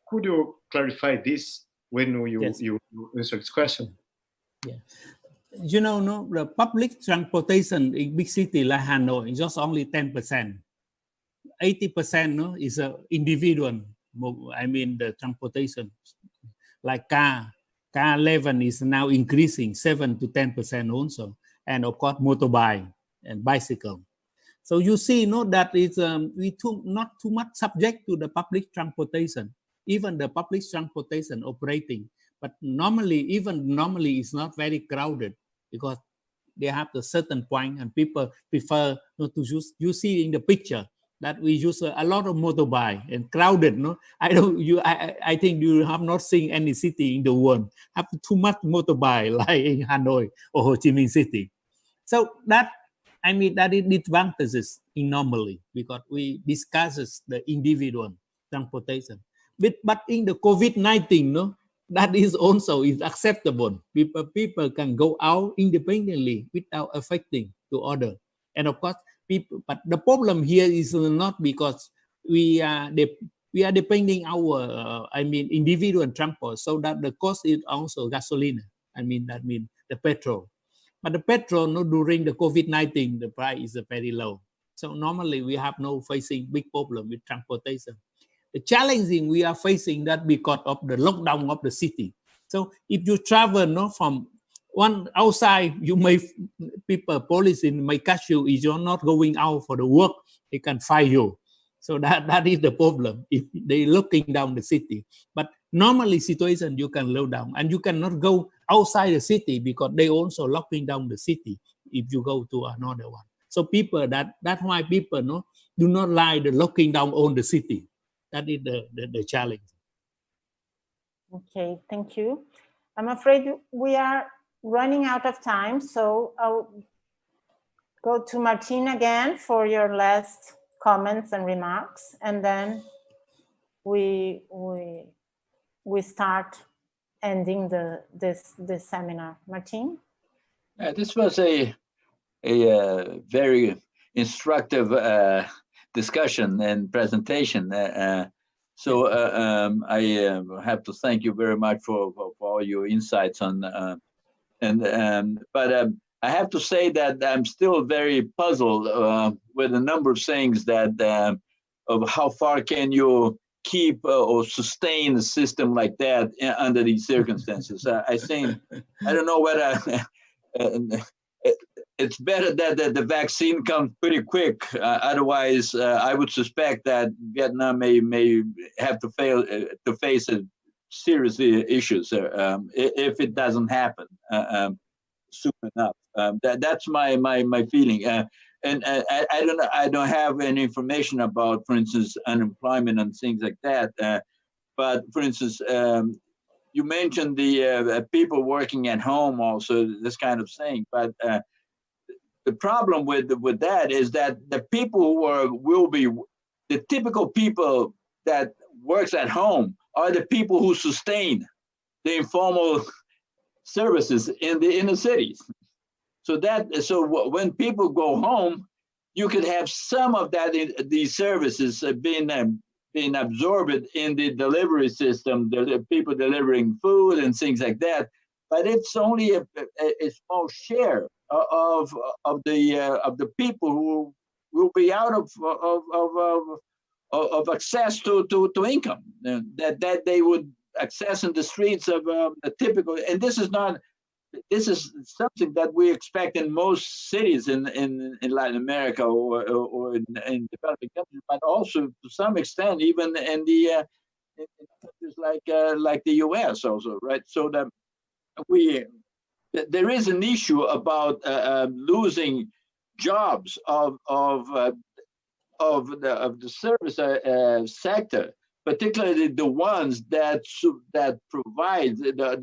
Could you clarify this when you answer this question? Yeah. The public transportation in big city like Hanoi is just only 10%. 80% is individual. The transportation, like car 11 is now increasing 7 to 10% also, and of course motorbike and bicycle. So you see, that is not too much subject to the public transportation, even the public transportation operating. But normally it's not very crowded, because they have a certain point and people prefer not to use. You see in the picture, that we use a lot of motorbike and crowded. No, I think you have not seen any city in the world have too much motorbike like in Hanoi or Ho Chi Minh City. So that, I mean, that is advantages in normally because we discusses the individual transportation. But in the COVID-19, no, that is also is acceptable. People can go out independently without affecting to other. And of course, people. But the problem here is not because we are depending our individual transport, so that the cost is also gasoline. That means the petrol. But the petrol, no, during the COVID-19, the price is very low. So normally we have no facing big problem with transportation. The challenging we are facing that because of the lockdown of the city. So if you travel, no, from one outside, you may police may catch you if you're not going out for the work. They can fire you. So that is the problem if they locking down the city. But normally situation you can low down and you cannot go outside the city because they also locking down the city if you go to another one. So people that's why people do not like the locking down on the city. That is the challenge. Okay, thank you. I'm afraid we are running out of time, so I'll go to Martin again for your last comments and remarks, and then we start ending this seminar. Martin? This was a very instructive discussion and presentation. So I have to thank you very much for all your insights on. But I have to say that I'm still very puzzled with a number of things that of how far can you keep or sustain a system like that under these circumstances. I think I don't know whether. It's better that the vaccine comes pretty quick. Otherwise, I would suspect that Vietnam may have to face serious issues if it doesn't happen soon enough. That's my feeling. And I don't have any information about, for instance, unemployment and things like that. But for instance, you mentioned the people working at home, also this kind of thing. But the problem with that is that the people who will be the typical people that works at home are the people who sustain the informal services in the inner cities. So when people go home, you could have some of that these services being absorbed in the delivery system, the people delivering food and things like that. But it's only a small share of the people who will be out of access to income that they would access in the streets of the typical. And this is something that we expect in most cities in Latin America or in developing countries, but also to some extent even in the in countries like the U.S. also, right? So that there is an issue about losing jobs of the service sector, particularly the ones that provide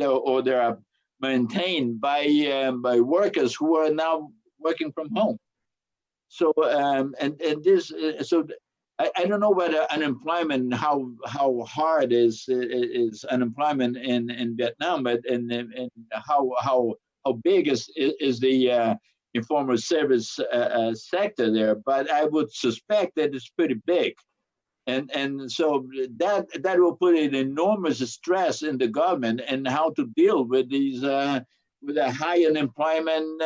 or they are maintained by workers who are now working from home. So I don't know whether unemployment, how hard is unemployment in Vietnam, but and how big is the informal service sector there. But I would suspect that it's pretty big, and so that will put an enormous stress in the government and how to deal with these with a high unemployment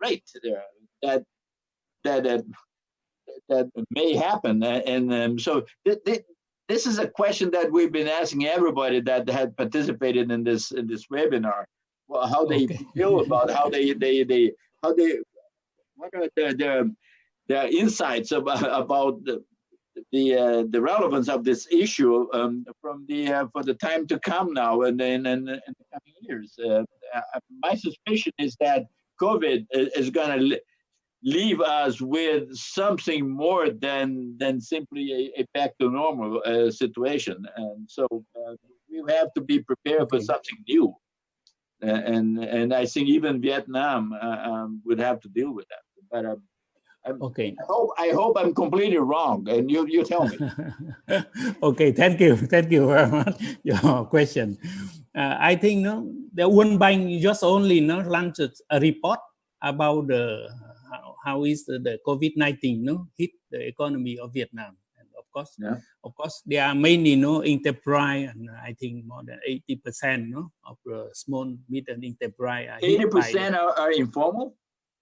rate there that may happen. And so this is a question that we've been asking everybody that had participated in this webinar. Well, how they feel about how they what are their insights about the relevance of this issue from for the time to come now and in the coming years. My suspicion is that COVID is going to leave us with something more than simply a back to normal situation. And so we have to be prepared for something new. And I think even Vietnam would have to deal with that. But okay. I hope I'm completely wrong, and you tell me. Okay, thank you very much your question. I think the World Bank just only launched a report about how is the COVID-19 hit the economy of Vietnam. And of course, there are many enterprise, and I think more than 80% of the small medium enterprise are 80% are informal.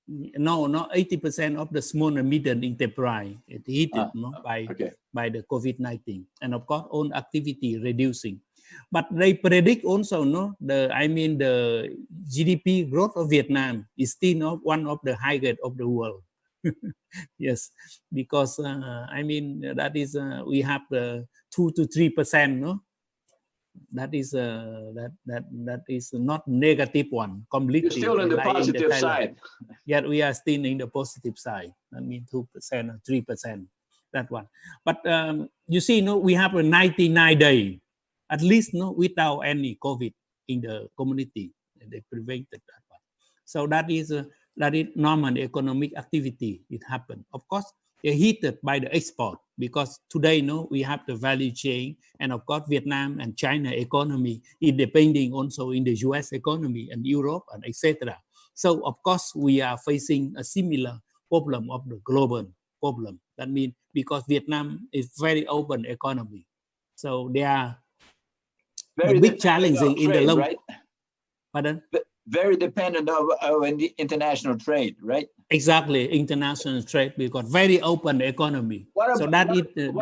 No, not 80% of the small and medium enterprise it hit by the COVID-19, and of course, own activity reducing. But they predict also the GDP growth of Vietnam is still one of the highest of the world. Yes, because that is we have the 2 to 3%. That is that is not negative one completely. You're still in the positive side. Yet we are still in the positive side. I mean 2% or 3%. That one. But you see, we have a 99 day, at least without any COVID in the community. They prevented that one. So that is normal economic activity. It happened. Of course, they're heated by the export, because today we have the value chain, and of course Vietnam and China economy is depending also in the US economy and Europe and etc. So of course we are facing a similar problem of the global problem. That means because Vietnam is very open economy, so there are the big challenges in the long. Right? Pardon? Very dependent on the international trade, right? Exactly, international trade, because very open economy. What about the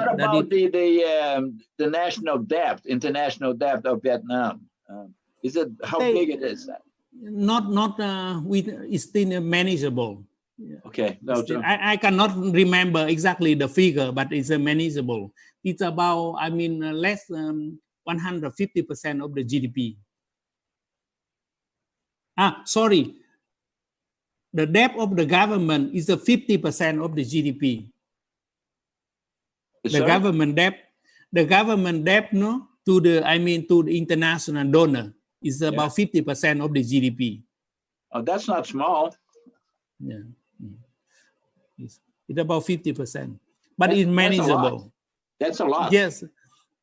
national debt, international debt of Vietnam? Is it how big it is? It's still manageable. Okay, I cannot remember exactly the figure, but it's manageable. It's about less than 150% of the GDP. Sorry. The debt of the government is 50% of the GDP. The government debt to the international donor is about 50% of the GDP. Oh, that's not small. Yeah, it's about 50%, but it's manageable. That's a lot. Yes,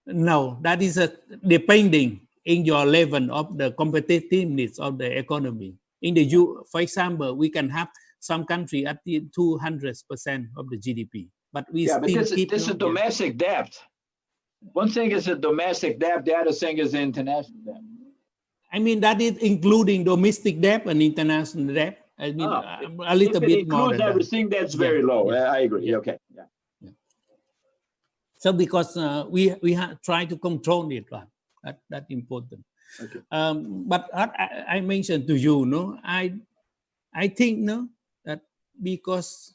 no, that is depending in your level of the competitiveness of the economy. In the for example, we can have some country at the 200% of the GDP, but we still keep. This is domestic debt. One thing is a domestic debt, the other thing is the international debt. That is including domestic debt and international debt. A little bit more than everything, that's very low. I agree. Yeah. Okay. Yeah. So because we try to control it, right? That's important. Okay. But I mentioned to you, I think that because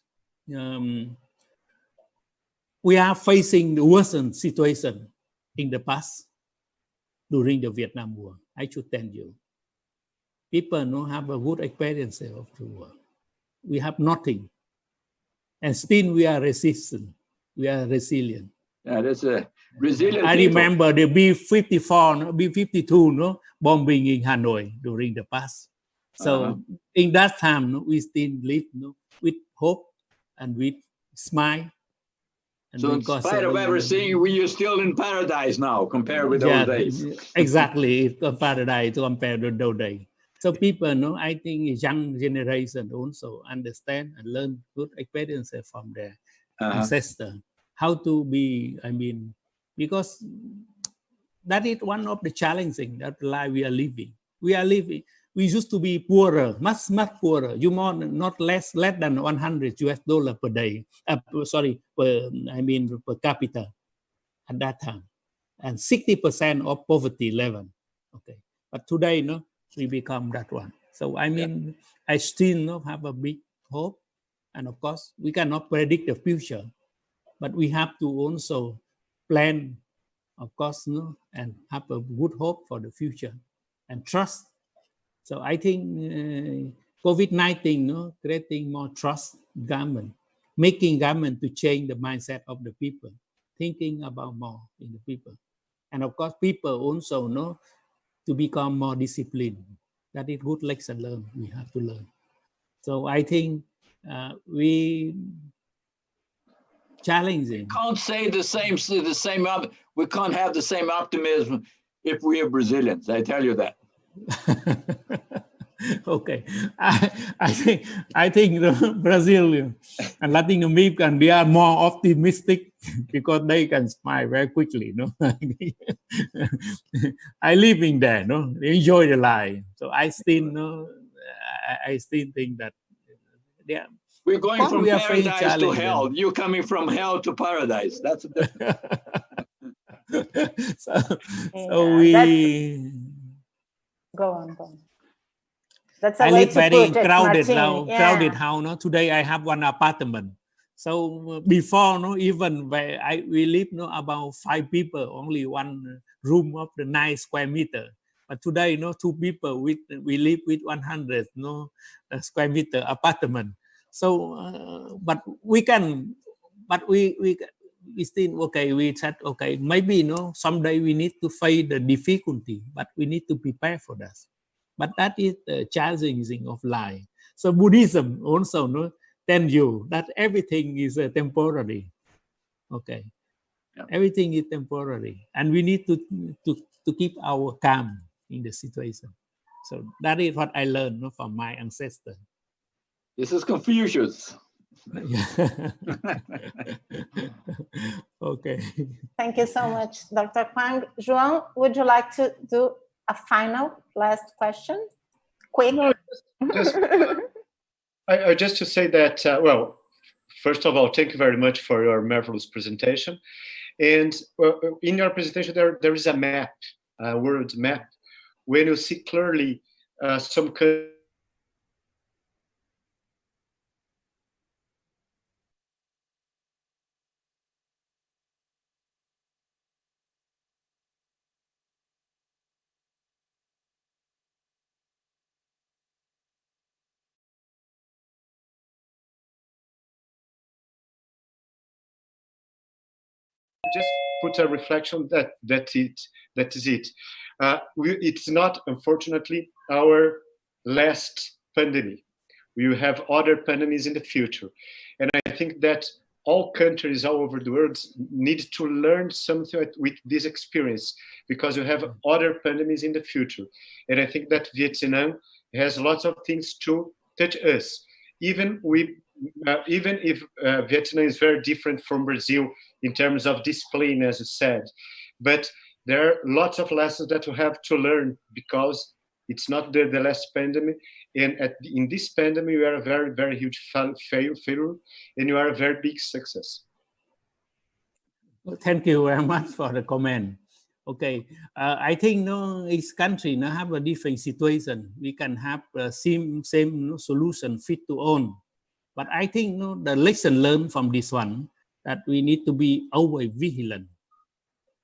we are facing the worsened situation in the past during the Vietnam War. I should tell you, people have a good experience of the war. We have nothing, and still we are resistant. We are resilient. Yeah, that's a resilient. I remember the B-54, B-52, bombing in Hanoi during the past. So in that time, we still live with hope and with smile. And so in spite of everything, we are still in paradise now compared with those days. Exactly, it's a paradise compared with those days. So people, I think young generation also understand and learn good experiences from their ancestors. How to be, because that is one of the challenging that life we are living. We used to be poorer, much poorer. You not less than $100 per day. Per capita at that time, and 60% of poverty level. Okay, but today, we become that one. So I still have a big hope, and of course, we cannot predict the future, but we have to also plan, of course, and have a good hope for the future and trust. So I think COVID-19, no, creating more trust in government, making government to change the mindset of the people, thinking about more in the people. And of course, people also know to become more disciplined. That is good lesson learned. We have to learn. So I think we challenging. We can't say the same. We can't have the same optimism if we are Brazilians. I tell you that. Okay, I think Brazil and Latin American, they are more optimistic because they can smile very quickly. No, I live in there. No, they enjoy the life. So I still I still think that we're going from paradise to hell. You're coming from hell to paradise. That's a difference. so we go on. That's I live very crowded crowded house. No? Today I have one apartment. So before, no, even where we live, no, about 5 people, only one room of the 9 square meter. But today, no, 2 people we live with 100 square meter apartment. So, but we can, but we still okay. We said okay, maybe someday we need to face the difficulty, but we need to prepare for that. But that is the challenging thing of life. So Buddhism also tells you that everything is temporary. Okay, everything is temporary, and we need to keep our calm in the situation. So that is what I learned from my ancestors. This is Confucius. Okay. Thank you so much, Dr. Quang. João, would you like to do a final last question? Quick. No, just to say that, well, first of all, thank you very much for your marvelous presentation. And in your presentation, there is a map, a world map, when you see clearly some just put a reflection that is it. It's not, unfortunately, our last pandemic. We will have other pandemics in the future, and I think that all countries all over the world need to learn something with this experience, because you have other pandemics in the future, and I think that Vietnam has lots of things to touch us, even if Vietnam is very different from Brazil in terms of discipline, as you said. But there are lots of lessons that we have to learn, because it's not the last pandemic. And in this pandemic, you are a very, very huge failure, and you are a very big success. Thank you very much for the comment. Okay, I think each country have a different situation. We can have the same solution fit to own. But I think the lesson learned from this one, that we need to be always vigilant.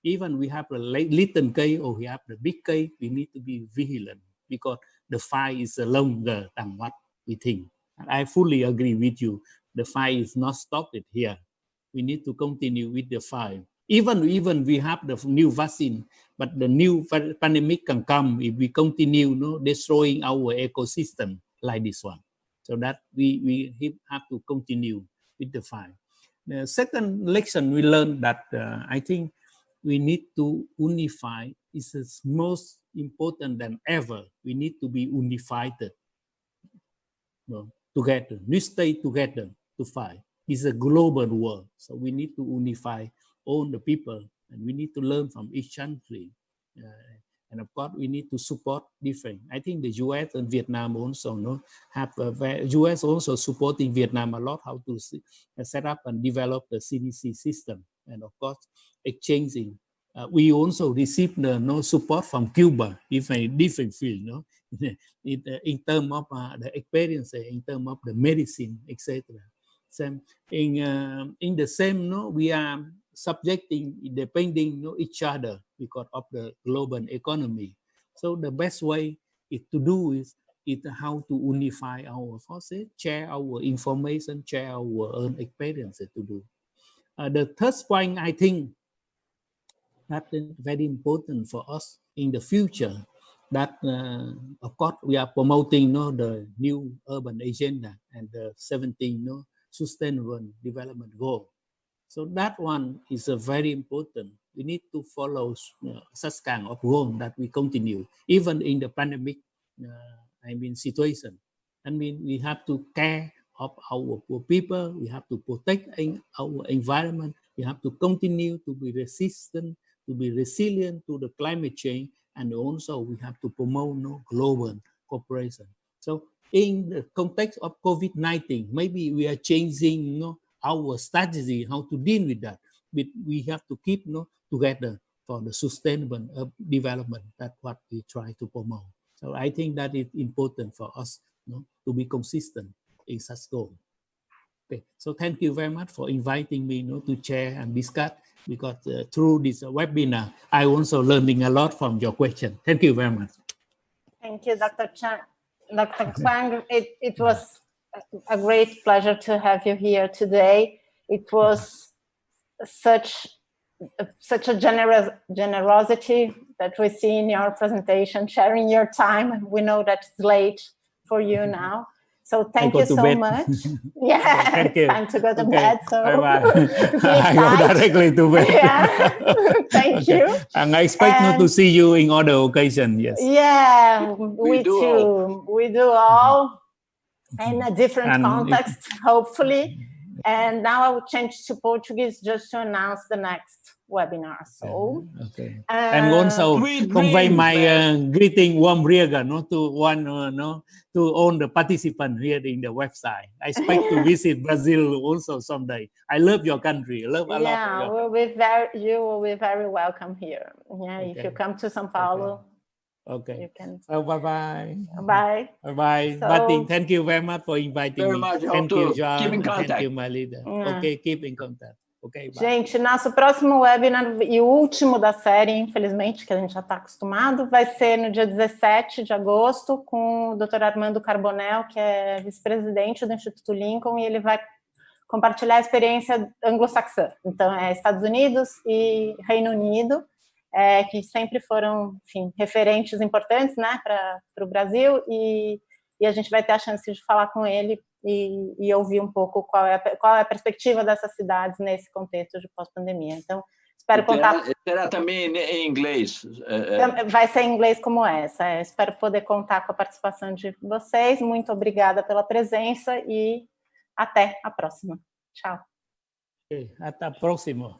Even we have a little case or we have the big case, we need to be vigilant, because the fight is longer than what we think. And I fully agree with you. The fight is not stopped here. We need to continue with the fight. Even we have the new vaccine, but the new pandemic can come if we continue destroying our ecosystem like this one. So that we have to continue with the fight. The second lesson we learned that I think we need to unify is most important than ever. We need to be unified together. We stay together to fight. It's a global world, so we need to unify all the people, and we need to learn from each country. And of course, we need to support different. I think the US and Vietnam also have US also supporting Vietnam a lot, how to set up and develop the CDC system, and of course, exchanging. We also received support from Cuba, different field, in terms of the experience, in terms of the medicine, etc. So in the same, we are subjecting, depending each other because of the global economy. So the best way is to do is is how to unify our forces, share our information, share our own experiences to do. The third point, I think, that is very important for us in the future. That of course we are promoting the new urban agenda and the 17 sustainable development goal. So that one is very important. We need to follow such kind of goal that we continue even in the pandemic. Situation. We have to care of our poor people. We have to protect our environment. We have to continue to be resistant, to be resilient to the climate change, and also we have to promote global cooperation. So in the context of COVID-19, maybe we are changing our strategy, how to deal with that. But we have to keep together for the sustainable development. That's what we try to promote. So I think that is important for us to be consistent in such goal. Okay, so thank you very much for inviting me to share and discuss, because through this webinar, I also learning a lot from your question. Thank you very much. Thank you, Dr. Quang. It was a great pleasure to have you here today. It was such a generosity that we see in your presentation, sharing your time. We know that it's late for you now. So thank you so much. Yeah, thank you. It's time to go to bed. So bye-bye. I go directly to bed. Yeah. Thank you. And I expect to see you in other occasions. Yes. Yeah, we too. We do all in a different context, hopefully. And now I will change to Portuguese just to announce the next webinar. So, okay. And also convey my greeting, warm regards to one, to all the participants here in the website. I expect to visit Brazil also someday. I love your country. I love a lot. Yeah, you will be very welcome here. Yeah, okay. If you come to São Paulo. Okay. You can. Oh, bye-bye. Bye. Bye-bye. So, Martin, thank you very much for inviting me. Thank you, João. Keep in contact. Thank you, my leader. Okay, keep in contact. Okay, bye. Gente, nosso próximo webinar e o último da série, infelizmente, que a gente já está acostumado, vai ser no dia 17 de agosto com o Dr. Armando Carbonell, que é vice-presidente do Instituto Lincoln, e ele vai compartilhar a experiência anglo-saxã. Então, é Estados Unidos e Reino Unido, que sempre foram, enfim, referentes importantes, né, para o Brasil, e a gente vai ter a chance de falar com ele e ouvir um pouco qual é a perspectiva dessas cidades nesse contexto de pós-pandemia. Então, espero contar... Será também em inglês? Vai ser em inglês como essa. Espero poder contar com a participação de vocês. Muito obrigada pela presença e até a próxima. Tchau. Até a próxima.